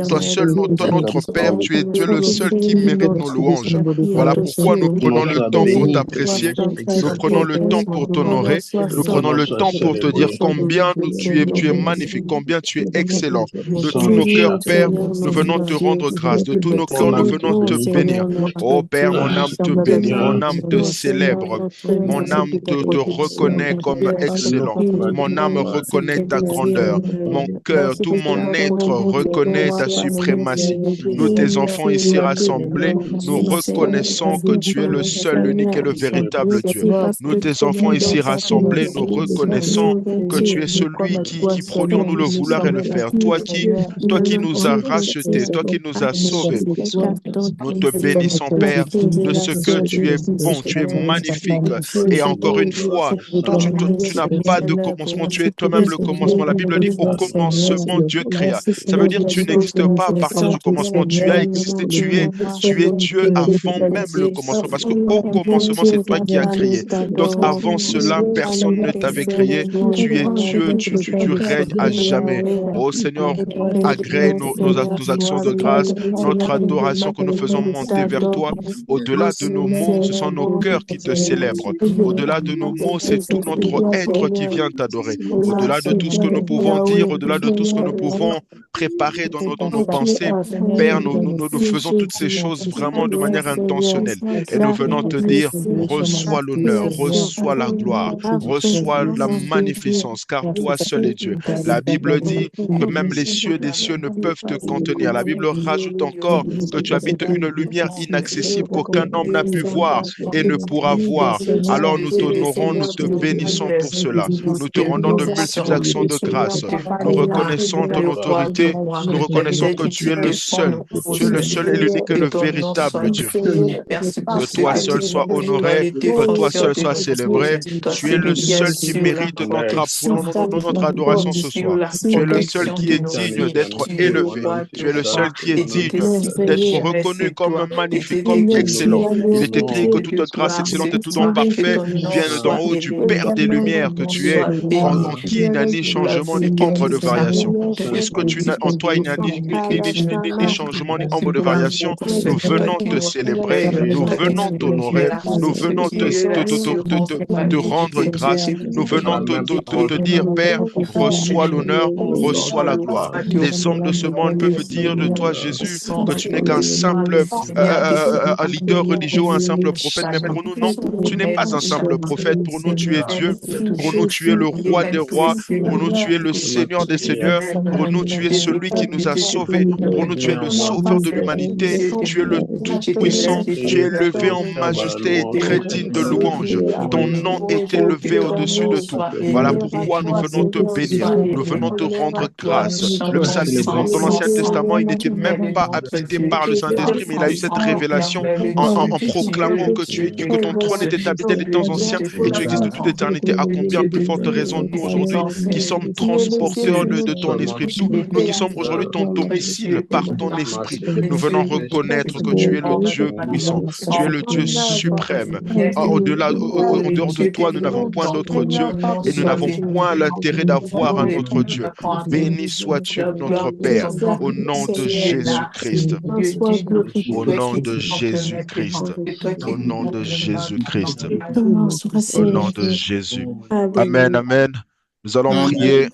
Toi seul, notre Père, tu es le seul qui mérite nos louanges. Voilà pourquoi nous prenons le temps pour t'apprécier, nous prenons le temps pour t'honorer, nous prenons le temps pour te dire combien tu es magnifique, combien tu es excellent. De tous nos cœurs, Père, nous venons te rendre grâce. De tous nos cœurs, nous venons te bénir. Oh Père, mon âme te bénit, mon âme te célèbre, mon âme te reconnaît comme excellent. Mon âme reconnaît reconnaît ta grandeur. Mon cœur, tout mon être reconnaît ta suprématie. Nous, tes enfants ici rassemblés, nous reconnaissons que tu es le seul, l'unique et le véritable Dieu. Nous, tes enfants ici rassemblés, nous reconnaissons que tu es celui qui produit en nous le vouloir et le faire. Toi qui nous as rachetés, toi qui nous as sauvés. Nous te bénissons, Père, de ce que tu es bon, tu es magnifique. Et encore une fois, tu n'as pas de commencement, tu es toi-même le commencement. La Bible dit, au commencement, Dieu créa. Ça veut dire que tu n'existes pas à partir du commencement. Tu as existé, tu es Dieu avant même le commencement. Parce qu'au commencement, c'est toi qui as créé. Donc avant cela, personne ne t'avait créé. Tu es Dieu, tu règnes à jamais. Oh Seigneur, agrée nos actions de grâce, notre adoration que nous faisons monter vers toi. Au-delà de nos mots, ce sont nos cœurs qui te célèbrent. Au-delà de nos mots, c'est tout notre être qui vient t'adorer. Au-delà de tout ce que nous pouvons dire, au-delà de tout ce que nous pouvons préparer dans nos pensées, Père, nous faisons toutes ces choses vraiment de manière intentionnelle. Et nous venons te dire, reçois l'honneur, reçois la gloire, reçois la magnificence, car toi seul es Dieu. La Bible dit que même les cieux des cieux ne peuvent te contenir. La Bible rajoute encore que tu habites une lumière inaccessible qu'aucun homme n'a pu voir et ne pourra voir. Alors nous t'honorons, nous te bénissons pour cela. Nous te rendons de multiples actions de grâce. Nous reconnaissons ton autorité. Nous reconnaissons que tu es le seul. Tu es le seul et l'unique et le véritable Dieu. Que toi seul sois honoré, que toi seul sois célébré. Tu es le seul qui mérite notre adoration ce soir. Tu es le seul qui est digne d'être élevé. Tu es le seul qui est digne d'être reconnu comme magnifique, comme excellent. Il est écrit que toute grâce excellente et tout don parfait viennent d'en haut du Père des Lumières que tu es, en qui il n'y a ni changement ni ombre de variation. Puisque en toi il n'y a ni changement ni ombre de variation, nous venons te célébrer, nous venons t'honorer, nous venons te rendre grâce, nous venons te dire, Père, reçois l'honneur, reçois la gloire. Les hommes de ce monde peuvent dire de toi, Jésus, que tu n'es qu'un simple un leader religieux, un simple prophète, mais pour nous, non, tu n'es pas un simple prophète. Pour nous, tu es Dieu. Pour nous, tu es le roi des rois. Pour nous, tu es le Seigneur des seigneurs. Pour nous, tu es celui qui nous a sauvés. Pour nous, tu es le sauveur de l'humanité. Tu es le Tout-Puissant. Tu es élevé en majesté et très digne de louange. Ton nom est élevé au-dessus de tout. Voilà pourquoi nous venons te bénir. Nous venons te rendre grâce. Le psalmiste dans l'Ancien Testament, il n'était même pas habité par le Saint-Esprit, mais il a eu cette révélation en proclamant que ton trône est établi dès les temps anciens et tu existes de toute éternité. À combien plus forte raison nous aujourd'hui qui sommes transporteurs de ton esprit, nous qui sommes aujourd'hui ton domicile par ton esprit, nous venons reconnaître que tu es le Dieu puissant, tu es le Dieu suprême. En dehors de toi, nous n'avons point d'autre Dieu et nous n'avons point l'intérêt d'avoir un autre Dieu. Béni sois-tu, notre Père, au nom de Jésus-Christ. Au nom de Jésus-Christ. Au nom de Jésus-Christ. Au nom de Jésus. Amen, amen. Nous allons prier.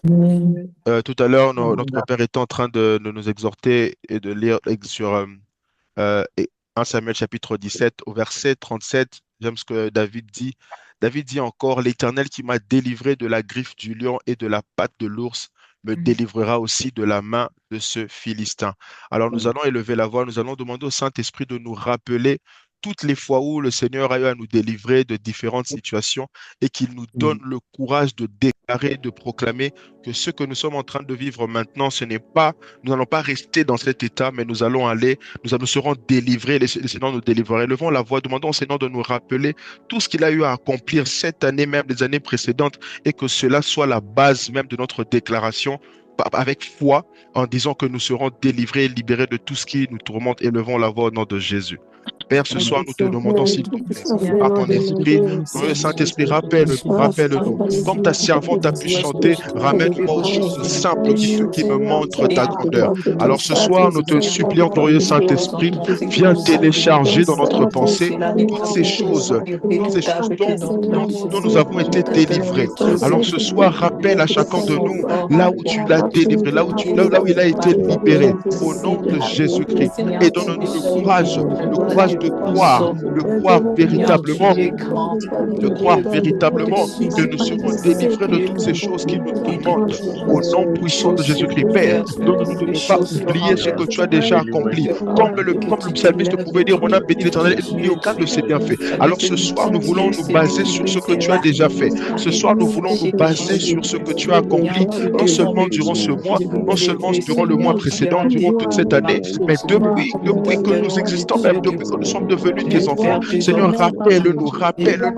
Tout à l'heure, notre Père était en train de nous exhorter et de lire sur 1 Samuel chapitre 17 au verset 37. J'aime ce que David dit. David dit encore, l'Éternel qui m'a délivré de la griffe du lion et de la patte de l'ours me délivrera aussi de la main de ce Philistin. Alors nous allons élever la voix, nous allons demander au Saint-Esprit de nous rappeler toutes les fois où le Seigneur a eu à nous délivrer de différentes situations et qu'il nous donne le courage de déclarer, de proclamer que ce que nous sommes en train de vivre maintenant, nous n'allons pas rester dans cet état, mais nous serons délivrés, le Seigneur nous délivrera. Levons la voix, demandons au Seigneur de nous rappeler tout ce qu'il a eu à accomplir cette année, même les années précédentes, et que cela soit la base même de notre déclaration avec foi, en disant que nous serons délivrés et libérés de tout ce qui nous tourmente. Élevons la voix au nom de Jésus. Père, ce soir, nous te demandons, s'il te plaît, par ton esprit, le Saint-Esprit, rappelle-nous. Comme ta servante a pu chanter, ramène-moi aux choses simples qui me montrent ta grandeur. Alors ce soir, nous te supplions, glorieux Saint-Esprit, viens télécharger dans notre pensée toutes ces choses dont nous avons été délivrés. Alors ce soir, rappelle à chacun de nous là où tu l'as délivré, là où il a été libéré, au nom de Jésus-Christ. Et donne-nous le courage de croire véritablement que nous serons délivrés de toutes ces choses qui nous tourmentent au nom puissant de Jésus-Christ. Père, donne-nous de ne pas oublier ce que tu as déjà accompli. Comme le psalmiste pouvait dire, mon âme bénit l'Éternel et n'oublie aucun de ses bienfaits. Alors ce soir, nous voulons nous baser sur ce que tu as déjà fait. Ce soir, nous voulons nous baser sur ce que tu as accompli, non seulement durant ce mois, non seulement durant le mois précédent, durant toute cette année, mais depuis que nous existons, même depuis que nous sommes devenus tes enfants. Seigneur, rappelle-nous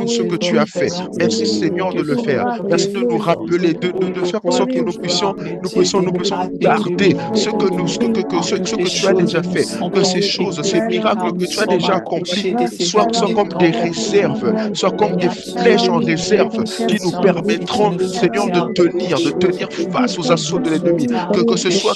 ce que tu as fait. Merci Seigneur de le faire. Merci de nous rappeler, de faire en sorte que nous puissions garder ce que tu as déjà fait, que ces choses, ces miracles que tu as déjà accomplis soient comme des réserves, soient comme des flèches en réserve qui nous permettront, Seigneur, de tenir face aux assauts de l'ennemi. Que ce soit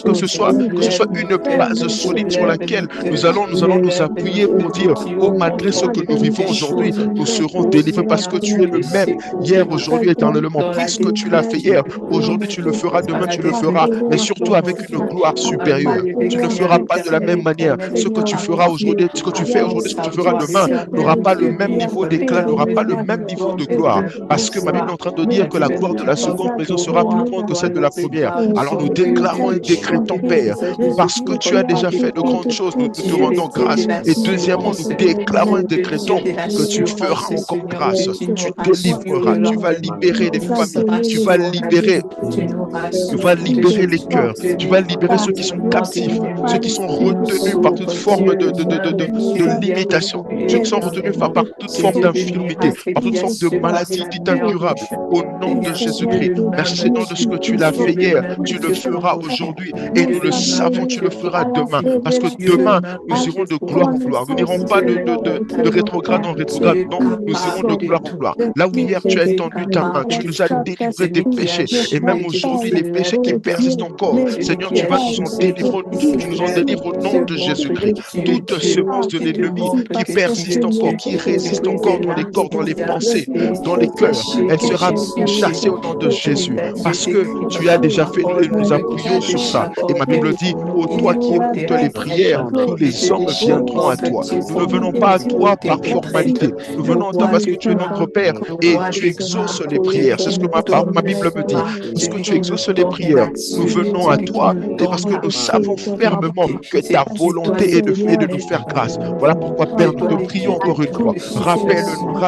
une base solide sur laquelle nous allons nous appuyer pour dire, oh, malgré ce que nous vivons aujourd'hui, nous serons délivrés parce que tu es le même hier, aujourd'hui, éternellement. Puisque tu l'as fait hier, aujourd'hui tu le feras, demain tu le feras, mais surtout avec une gloire supérieure. Tu ne feras pas de la même manière. Ce que tu feras aujourd'hui, ce que tu fais aujourd'hui, ce que tu feras demain n'aura pas le même niveau d'éclat, n'aura pas le même niveau de gloire. Parce que ma Bible est en train de dire que la gloire de la seconde maison sera plus grande que celle de la première. Alors nous déclarons et décrétons, Père, parce que tu as déjà fait de grandes choses, nous te rendons grâce. Et deuxièmement, nous déclarons et décrétons que tu feras encore grâce. Tu délivreras, tu vas libérer les familles, tu vas libérer les cœurs, tu vas libérer ceux qui sont captifs, ceux qui sont retenus par toute forme de limitation, ceux qui sont retenus par toute forme d'infirmité, par toute forme de maladie dite incurable. Au nom de Jésus-Christ, merci Seigneur de ce que tu l'as fait hier, tu le feras aujourd'hui et nous le savons, tu le feras demain. Parce que demain, nous irons de gloire en gloire. Nous n'irons pas de rétrograde en rétrograde, non, nous irons de gloire en gloire. Là où hier tu as étendu ta main, tu nous as délivré des péchés et même aujourd'hui, les péchés qui persistent encore, Seigneur, tu vas nous en délivrer, tu nous en délivres au nom de Jésus-Christ. Toute semence de l'ennemi qui persiste encore, qui résiste encore dans les corps, dans les pensées, dans les cœurs, elle sera chassée au nom de Jésus. Parce que tu as déjà fait, nous appuyons sur ça. Et ma Bible dit, ô toi qui écoutes les prières, tous les hommes viendront à toi. Nous ne venons pas à toi par formalité. Nous venons à toi parce que tu es notre Père et tu exauces les prières. C'est ce que ma Bible me dit. Parce que tu exauces les prières, nous venons à toi et parce que nous savons fermement que ta volonté est de nous faire grâce. Voilà pourquoi, Père, nous te prions encore une fois. Rappelle-nous.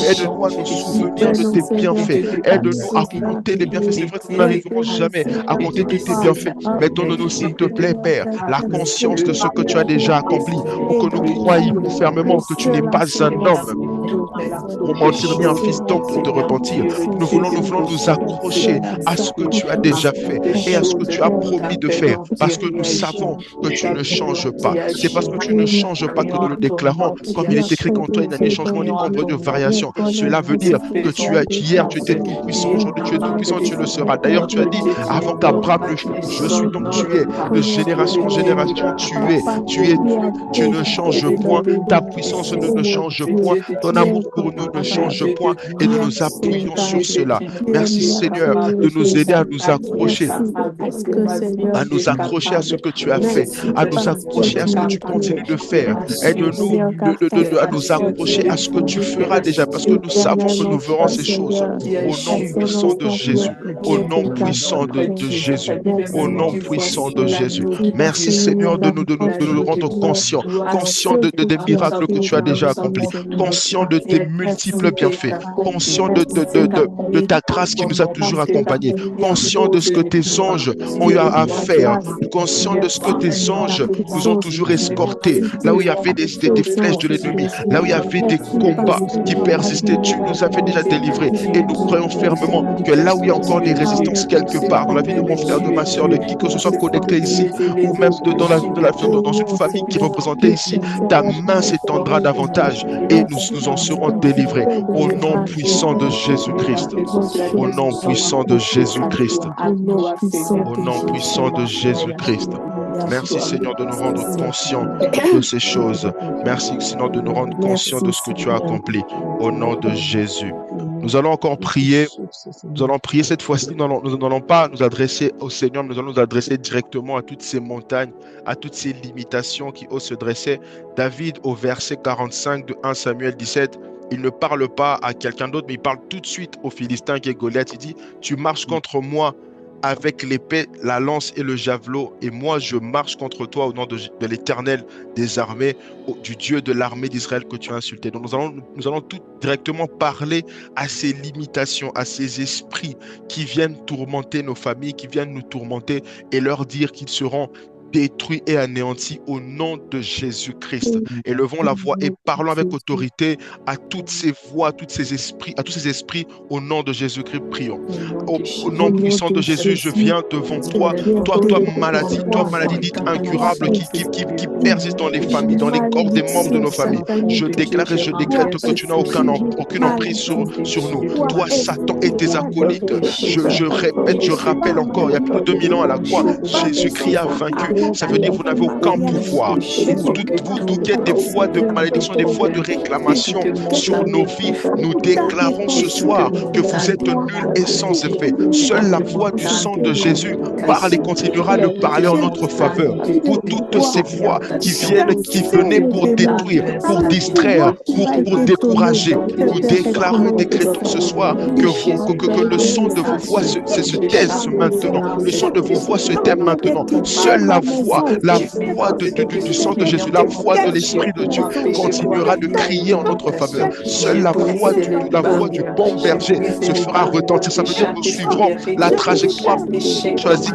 Aide-nous à nous souvenir de tes bienfaits. Aide-nous à compter les bienfaits. C'est vrai que nous n'arriverons jamais à compter tous tes bienfaits. Mais donne-nous, s'il te plaît, Père, la conscience de ce que tu as déjà accompli pour que nous croyions fermement que tu n'es pas un homme pour mentir ni un fils d'homme pour te repentir. Nous voulons nous accrocher à ce que tu as déjà fait et à ce que tu as promis de faire parce que nous savons que tu ne changes pas. C'est parce que tu ne changes pas que nous le déclarons comme il est écrit qu'en toi il n'y a ni changement ni ombre de variation. Cela veut dire que hier tu étais tout puissant, aujourd'hui tu es tout puissant, tu le seras. D'ailleurs tu as dit avant qu'Abraham le je suis, donc tu es. De génération en génération tu ne changes point, ta puissance ne change point, ton amour pour nous ne change point et nous nous appuyons sur cela. Merci Seigneur de nous aider à nous accrocher à ce que tu as fait, à nous accrocher à ce que tu continues de faire. Aide-nous à nous accrocher à ce que tu feras déjà parce que nous savons que nous verrons ces choses. Au nom puissant de Jésus, au nom puissant de Jésus, au nom puissant de Jésus. Merci Seigneur de nous rendre conscients des miracles que tu as déjà accomplis, conscients de tes multiples bienfaits, conscients de ta grâce qui nous a toujours accompagnés, conscients de ce que tes anges ont eu à faire, conscients de ce que tes anges nous ont toujours escortés, là où il y avait des flèches de l'ennemi, là où il y avait des combats qui persistaient, tu nous avais déjà délivrés et nous croyons fermement que là où il y a encore des résistances quelque part dans la vie de mon frère, de ma soeur, de qui que ce soit connecté ici ou même dans une famille qui est représentée ici, ta main s'étendra davantage et nous en serons délivrés au nom puissant de Jésus-Christ, au nom puissant de Jésus-Christ, au nom puissant de Jésus-Christ. Merci Seigneur de nous rendre conscients de ces choses. Merci Seigneur de nous rendre conscients de ce que tu as accompli. Au nom de Jésus. Nous allons encore prier. Nous allons prier cette fois-ci. Nous n'allons pas nous adresser au Seigneur, nous allons nous adresser directement à toutes ces montagnes, à toutes ces limitations qui osent se dresser. David, au verset 45 de 1 Samuel 17, il ne parle pas à quelqu'un d'autre, mais il parle tout de suite au Philistin qui est Goliath. Il dit, tu marches contre moi avec l'épée, la lance et le javelot, et moi je marche contre toi au nom de l'Éternel des armées, du Dieu de l'armée d'Israël que tu as insulté. Donc nous allons tout directement parler à ces limitations, à ces esprits qui viennent tourmenter nos familles, qui viennent nous tourmenter, et leur dire qu'ils seront détruits et anéantis au nom de Jésus-Christ. Élevons la voix et parlons avec autorité à toutes ces voix, à tous ces esprits au nom de Jésus-Christ. Prions. Au nom puissant de Jésus, je viens devant toi. Toi maladie dite incurable qui persiste dans les familles, dans les corps des membres de nos familles. Je déclare et je décrète que tu n'as aucune emprise sur nous. Toi, Satan et tes acolytes. Je répète, je rappelle encore, il y a plus de 2000 ans à la croix, Jésus-Christ a vaincu. Ça veut dire que vous n'avez aucun pouvoir. Vous qui êtes des voix de malédiction, des voix de réclamation sur nos vies, nous déclarons ce soir que vous êtes nuls et sans effet. Seule la voix du sang de Jésus parle et continuera de parler en notre faveur. Pour toutes ces voix qui venaient pour détruire, pour distraire, pour décourager, nous déclarons et décrétons ce soir que le son de vos voix se taise maintenant. Le son de vos voix se taise maintenant. Seule la voix du sang de Jésus, la voix de l'Esprit de Dieu continuera de crier en notre faveur. Seule la voix du bon berger se fera retentir. Ça veut dire que nous suivrons la trajectoire choisie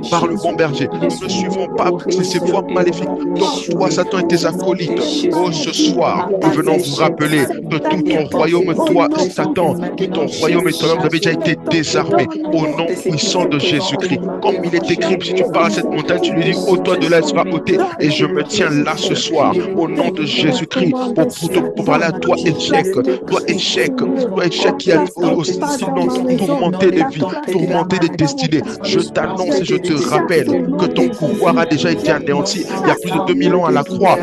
par le bon berger. Nous ne suivrons pas ces voies maléfiques. Donc toi, Satan et tes acolytes, ce soir, nous venons vous rappeler que tout ton royaume, toi, Satan, tout ton royaume et toi-même, vous avez déjà été désarmés au nom puissant de Jésus-Christ. Comme il est écrit, si tu parles à cette montagne, tu lui dis, toi de là, elle sera ôtée. Et je me tiens là ce soir, au nom de Jésus-Christ, pour parler à toi, échec qui a aussi tourmenté des vies, tourmenté des destinées. Je t'annonce et je te rappelle que ton pouvoir a déjà été anéanti. Il y a plus de 2000 ans à la croix.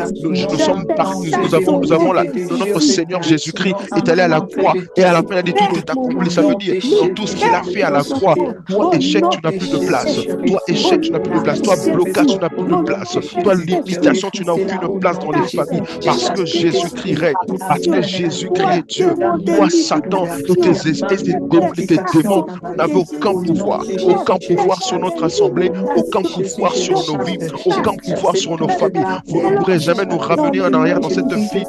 Notre Seigneur Jésus-Christ est allé à la croix et à la fin, il a dit tout est accompli. Ça veut dire, dans tout ce qu'il a fait à la croix, toi, échec, tu n'as plus de place. Toi, échec, tu n'as plus de place. Toi, blocage, tu n'as plus de place. Toi, limitation, tu n'as aucune place dans les familles. Parce que Jésus-Christ règne. Parce que Jésus-Christ est Dieu. Toi, Satan, et tes esprits, tes démons, vous n'avez aucun pouvoir. Aucun pouvoir sur notre assemblée. Aucun pouvoir sur nos vies. Aucun pouvoir sur nos familles. Vous ne pourrez jamais nous ramener en arrière dans cette vie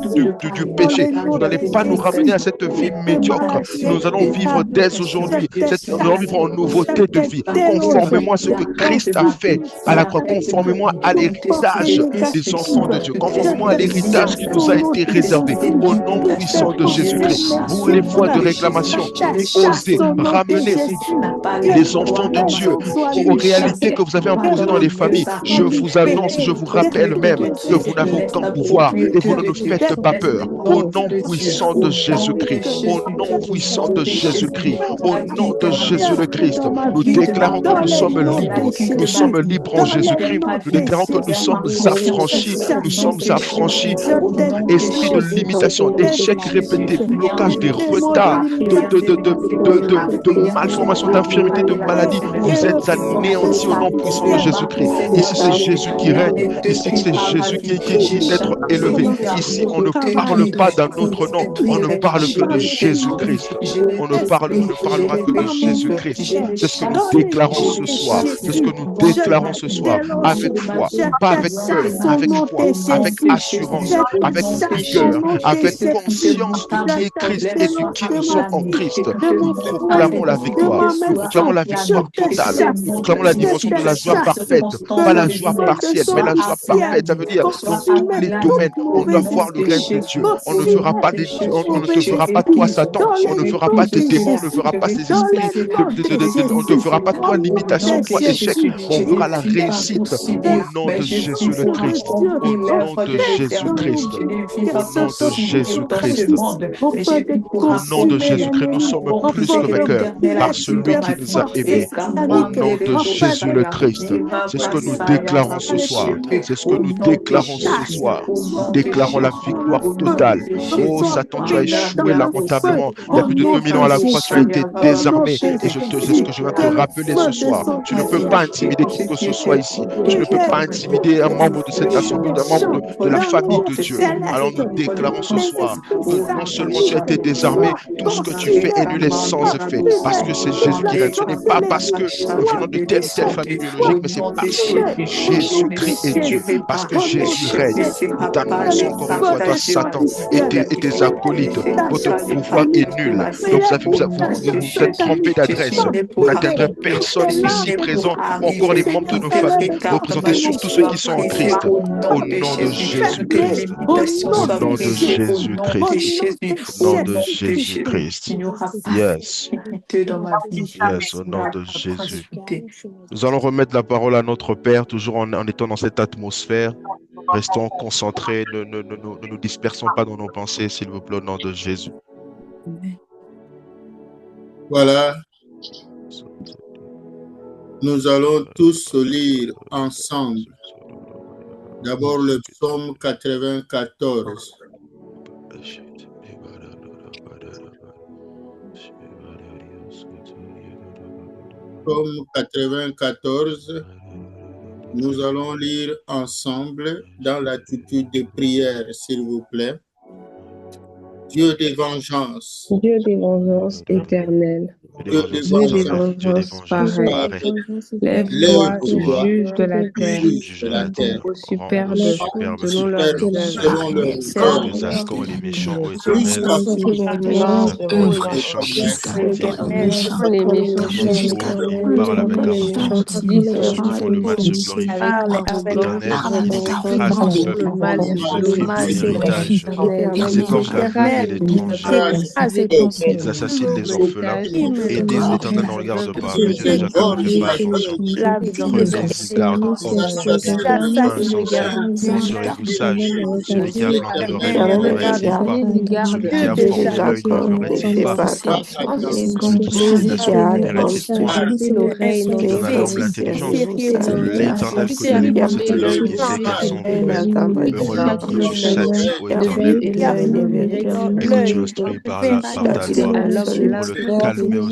du péché. Vous n'allez pas nous ramener à cette vie médiocre. Nous allons vivre dès aujourd'hui. Nous allons vivre en nouveauté de vie. Conformément à ce que Christ a fait à la croix. Conformément à l'héritage des enfants de Dieu. Conformément à l'héritage qui nous a été réservé. Au nom puissant de Jésus-Christ. Vous, les voix de réclamation, osez ramener les enfants de Dieu aux réalités que vous avez imposées dans les familles. Je vous annonce et je vous rappelle même que vous n'avez aucun pouvoir et vous ne nous faites pas peur. Au nom puissant de Jésus-Christ. Au nom puissant de Jésus-Christ. Au nom de Jésus le Christ. Nous déclarons que nous sommes libres. Nous sommes libres en Jésus-Christ. Nous déclarons que nous sommes affranchis. Nous sommes affranchis. Esprit de limitation, d'échecs répétés, blocage, des retards, de malformation, d'infirmité, de maladie. Vous êtes anéantis au nom puissant de Jésus-Christ. Ici, c'est Jésus qui règne. Ici, c'est Jésus qui est d'être élevé. Ici, on ne parle pas d'un autre nom. On ne parle que de Jésus-Christ. On ne parlera que de Jésus-Christ. C'est ce que nous déclarons ce soir. C'est ce que nous déclarons ce soir. Avec foi, pas avec peur, avec foi, avec assurance, avec vigueur, avec conscience de qui est Christ et de qui nous sommes en Christ. Nous proclamons la victoire. Nous proclamons la victoire totale. Nous proclamons la dimension de la joie parfaite. Pas la joie partielle, mais la joie parfaite. Ça veut dire dans tous les domaines, on doit voir le règne de Dieu. On ne fera pas on ne te fera pas toi Satan. On ne fera pas tes démons. On ne fera pas ces esprits. On ne te fera pas toi limitation, toi échec. On fera la réussite au nom de Jésus le Christ. Au nom de Jésus-Christ. Au nom de Jésus-Christ. Au nom de Jésus-Christ, nous sommes plus que vainqueurs par celui qui nous a aimés. Au nom de Jésus le Christ. C'est ce que nous déclarons ce soir. C'est ce que nous déclarons ce soir. déclarons la victoire totale. Oh Satan, tu as échoué lamentablement. Il y a plus de 2000 ans à la croix, tu as été désarmé. Et c'est ce que je viens te rappeler ce soir. Tu ne peux pas intimider qui que ce soit ici. Tu ne peux pas intimider un membre de cette assemblée, un membre de la famille de Dieu. Alors nous déclarons ce soir que non seulement tu as été désarmé, tout ce que tu fais est nul et sans effet. Parce que c'est Jésus qui règne. Ce n'est pas parce que nous venons de telle ou telle famille biologique, mais c'est parce que Jésus-Christ est Dieu. Parce que Jésus règne. Nous t'annonçons encore une fois, toi, Satan, et tes acolytes, votre pouvoir est nul. Donc vous êtes trompés d'adresse. Vous n'atteindrez personne ici présent, ou encore les membres de nos familles. Représentez surtout ceux qui sont en Christ. Au nom de Jésus-Christ. Au nom de Jésus-Christ. Au nom de Jésus-Christ. Yes. Yes, au nom de Jésus. Nous allons remettre la parole à notre Père, toujours en étant dans cette atmosphère. Restons concentrés, ne nous dispersons pas dans nos pensées, s'il vous plaît, au nom de Jésus. Voilà. Nous allons tous lire ensemble. D'abord le psaume 94. Psaume 94. Nous allons lire ensemble dans l'attitude de prière, s'il vous plaît. Dieu des vengeances. Dieu des vengeances éternelles. Dieu des vengeances pareilles. Lève-toi, juge de la terre. Aux superbes selon leur Parce que Zascon et les méchants, ô Éternel, parle avec arrogance. Ceux qui font le mal se glorifient. Éternel, ils écrasent le peuple, ils rétribuent l'héritage, ils égorgent la veuve et l'étranger, ils assassinent les orphelins. Aidez l'Éternel, ne regarde pas, le Dieu de Jacob ne fait pas attention. Prenez-y garde, hommes stupides, insensés. Serez-vous sages? Celui qui a planté l'oreille ne ferait-il pas? Celui qui a formé l'œil ne ferait-il pas? Celui qui suit la suite n'irait-il pas? Donne à l'homme l'intelligence. L'Éternel connaît les pensées de l'homme, il sait qu'elles sont mauvaises. Heureux l'homme que tu châties, ô Éternel, et que tu instruis par ta loi, pour le calmer au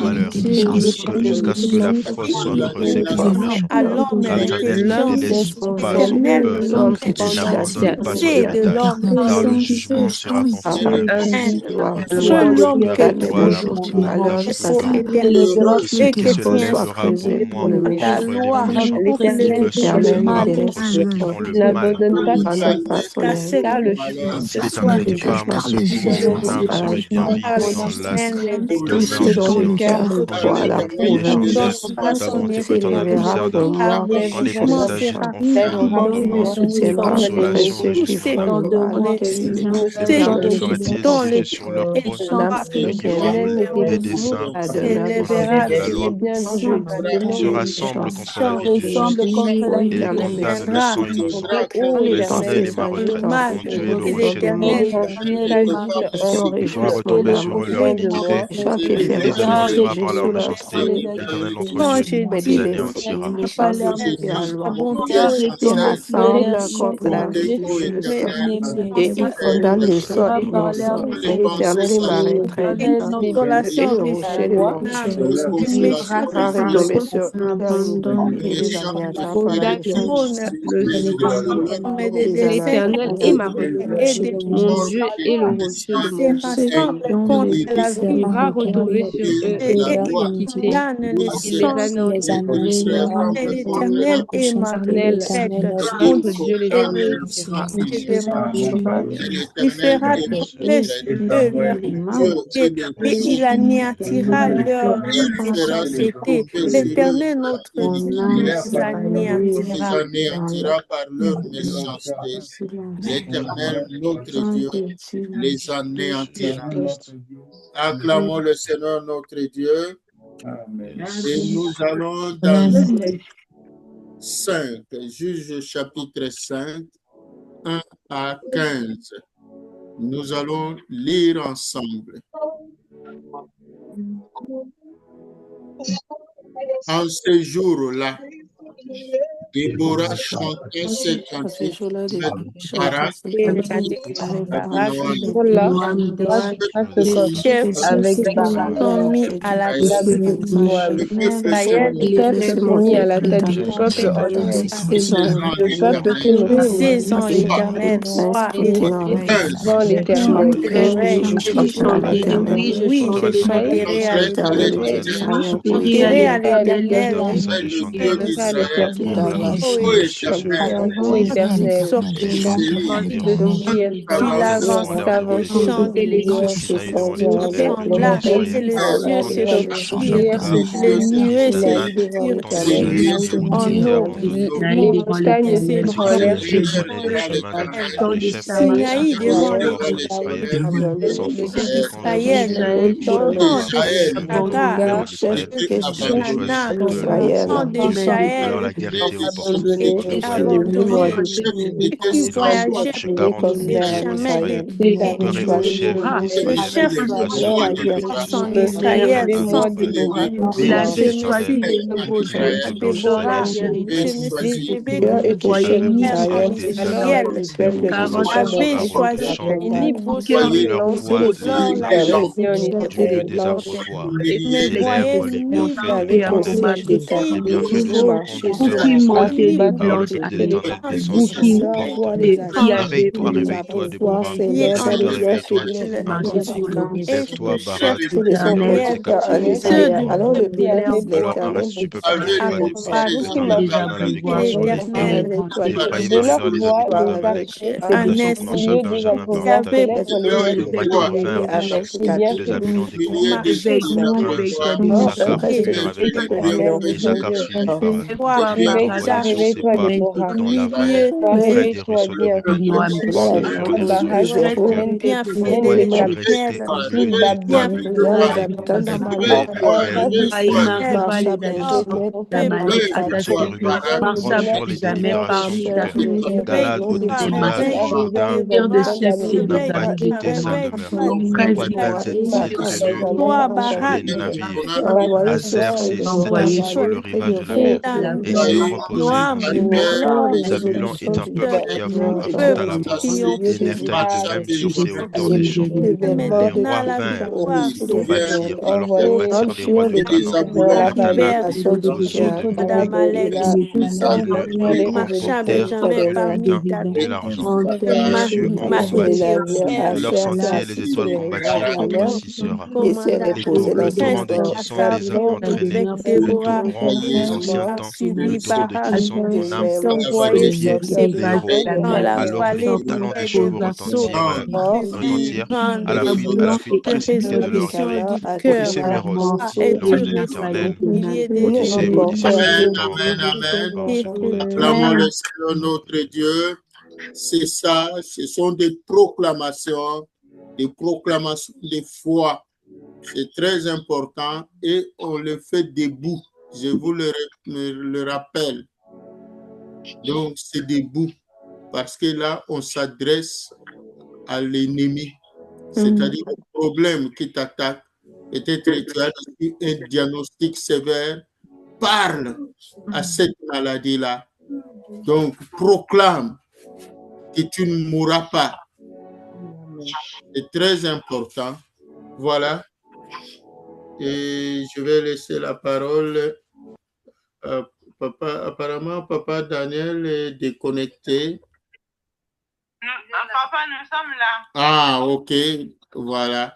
malheur, jusqu'à ce que la fosse soit creusée par un méchant. Éternel, ne délaisse pas son peuple et tu n'abandonnes pas son héritage, car le jugement sera confirmé. Avec toi, qui se lèvera pour moi contre les méchants. Le seul sera contre ceux qui font le mal. Si l'Éternel n'était pas à mon secours, mon âme serait bien vivre dans l'astre. Demeure du silence, quand je criais, chantais. Ta bonté, ô Éternel, me sert de moi. Quand les pensées s'agitent en foule, ma consolation ressurgit. Les méchants te feraient-ils siéger sur leur trône? Ceux qui formulent des desseins contre le de la loi, qui se rassemblent contre la vie du juste et condamnent le sang innocent. L'Éternel est ma retraite, mon Dieu est le rocher de mon refuge. Il fera retomber sur eux leur iniquité, et il les anéantira par leur méchanceté. L'Éternel notre Dieu les anéantira. Ils rassemblent contre la vie du juste et ils condamnent les autres innocents. Mais l'Éternel est ma retraite et le rocher de mon salut. Il fera retomber sur eux leur iniquité et les anéantira par la méchanceté. L'Éternel est ma retraite, mon Dieu est le rocher de mon salut. Il fera retomber sur eux leur iniquité et les anéantira. L'Éternel est ma retraite. Notre Dieu les anéantira. Il fera tomber sur eux leur iniquité et il anéantira leur méchanceté. L'Éternel, notre Dieu, les anéantira par leur méchanceté. L'Éternel, notre Dieu, les anéantira. Acclamons le Seigneur, notre Dieu. Et nous allons dans 5, Juge chapitre 5, 1 à 15. Nous allons lire ensemble. En ce jour-là, Déborah chantait 58, Barak, chefs avec sont mis à la et tête du peuple. Sont mis à la tête du peuple en disant, le peuple que nous saison l'Éternel, sois devant l'Éternel. je chanterai à l'Éternel l'Éternel, Israël, je chanterai à l'Éternel, Commence à le lui Dieu chanter chanterai à d'Israël. l'Éternel. Ô Éternel, Ô Éternel, de de prière, Vous êtes devant les qu'avant royaumes. chant de Vous louange, tressaillez devant l'Éternel, bénis les là, Israël. les Louez cieux cherche se ton retire, Jacob. les nuées La se natte entendit jaillir de l'humidité abandonnée. les montagnes Les s'ébranlèrent cieux connaissent le chemin d'Adonai. Les chefs Sinaï s'accrochent devant aux forces d'Israël. Sans force et sans joug, l'Éternel, la gloire de Dieu demeure en Israël. Dieu a choisi de l'Alliance. Alors la guerre était reportée. Le royaume était plié au sud. Et lorsqu'on cherchait 40 000 guerriers en Israël, comparés aux chefs d'Israël, à ceux du peuple d'Égypte, on ne trouvait pas parmi eux. Bénissez l'Éternel, vous Israélites dont je suis le Dieu. Dieu est au chef d'Israël, Désaltérez-vous, vos paroles de chant Soyez leur voix l'Éternel les chants du et milieu les des blanches. abreuvoirs. Célèbre les bienfaits de Au l'Éternel. siège Les d'établir, bienfaits de vous son marchez sur conducteur la terre, Israël, car le et but de que les l'Éternel descend sur vos bouchisseurs portes. voient les actions. Réveille-toi, Les réveille-toi, abreuvoirs Déborah. célèbrent Réveille-toi, l'alliance et réveille-toi, bien Déborah. fortifiant. Lève-toi, Barak. Tous les opposants en Israël. Alors le peuple de Alors un l'Éternel reste du peuple déclara, n'osait pas déposer. L'Éternel donna la victoire sur l'Éphraïm. L'Éphraïm arriva les habitants d'Amalek. Amen. Judas commença Benjamin par retalier. Les De Machon vinrent des Amen. chefs, les habitants des campagnes. De 15, Non, un Issachar reste suivirent du avec peuple Déborah. demeure. Issachar suivi Barak. Et ils envoyèrent sur ses réveille-toi, pas Déborah. dans la vallée, près des Réveille-toi ruisseaux de bien. Rubén. Selon la Ce furent nuit, les hommes le de son zéro, cœur. Plein Pourquoi es-tu d'étapes, resté ville d'Abdon, selon les habitants d'Amalek, près d'Abel marche à Bethléem, Parce que rues furent les délibérations du cœur. Galad ôtait Gilad, Jourdain ne pas quitter sa demeure. Pourquoi Dan s'est-il tenu sur les navires? envoyé sur Azer ses s'est assis sur le rivage de la mer et s'est reposé dans ses tentes. les Zabulon résolutions est un du peuple qui affronte à la mort, milieu et des eaux. Nephthali de même sur ses hauteurs des champs. L'événement Les de rois Dieu vinrent, au-dessus de combattirent, alors Nous combattirent les rois furent de les Canaan la à vallée, Tanak, habitation du aux eaux cœur, de de Médé. la Ils puissance le les remportèrent avec le butin et l'argent. Les cieux ont Ils se combattu, levèrent à de leur serre sentier les assis sur étoiles les rivages combattirent de la contre mer Sisera. et s'est reposé dans Le ses torrent de estomacs. Kisson les a entraînés, le torrent des anciens temps, le torrent de Kisson en âme sous les Les pieds hommes des héros. d'Israël Alors les talents des chevaux retentirent à la fuite précipitée de leur cri. Odyssée Méroz, l'ange de l'Éternel. Odyssée, Odyssée, ça veut dire Amen, amen. tourner. Acclamons le Seigneur notre Dieu. C'est ça, ce sont des proclamations de foi. C'est très important et on le fait debout. Je vous le rappelle. Donc, c'est debout parce que là, on s'adresse à l'ennemi, c'est-à-dire le problème qui t'attaque. Peut-être que tu as un diagnostic sévère. Parle à cette maladie-là. Donc, proclame que tu ne mourras pas. C'est très important. Voilà. Et je vais laisser la parole à papa. Apparemment, papa Daniel est déconnecté. Papa, nous sommes là. Ah, ok. Voilà.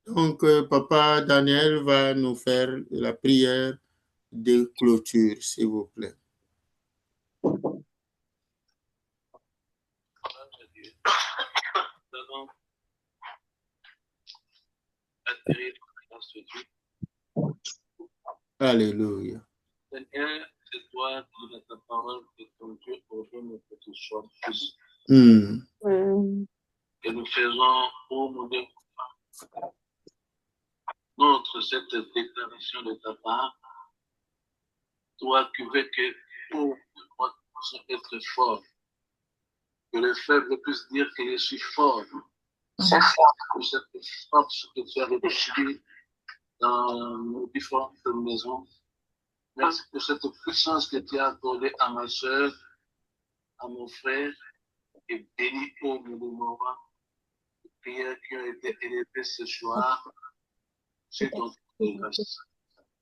Donc, papa Daniel va nous faire la prière de clôture, s'il vous plaît. Alléluia. Seigneur, c'est toi qui dans ta parole que ton Dieu ordonne que tu sois fils. Et nous faisons, ô mon Dieu, cette déclaration de ta part. Toi qui veux que nous puissions être forts, que les faibles puissent dire que je suis fort. C'est fort. Que cette force que tu as répartie dans nos différentes maisons Merci pour cette puissance que tu as accordée à ma soeur, à mon frère, et bénis pour le moment les prières qui ont été élevées ce soir sur ton grâce.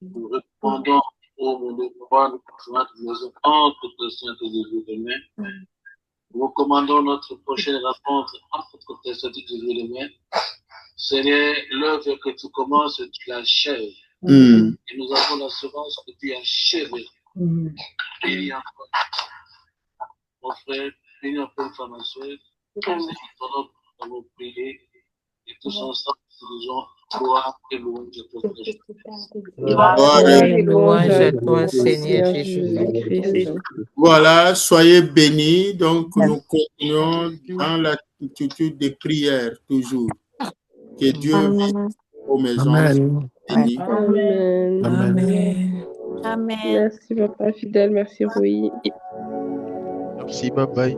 Nous répondons au mon devoir de notre maison entre tes saintes et les mains. Nous recommandons notre prochaine rencontre entre tes saintes et les mains. Seigneur, l'œuvre que tu commences, tu l'achèves. Et nous avons l'assurance que tu achèves. Bénis encore mon frère, bénis encore ma soeur. Nous avons prié et tous ensemble, nous disons gloire et louange à toi. Gloire et louange à toi, Seigneur Jésus-Christ. Voilà, soyez bénis. Donc, nous continuons dans l'attitude des prières toujours. Que Dieu vienne aux maisons. Amen. Bénis. Amen. Amen. Amen. Merci, papa fidèle. Merci, Rui. Merci, bye bye.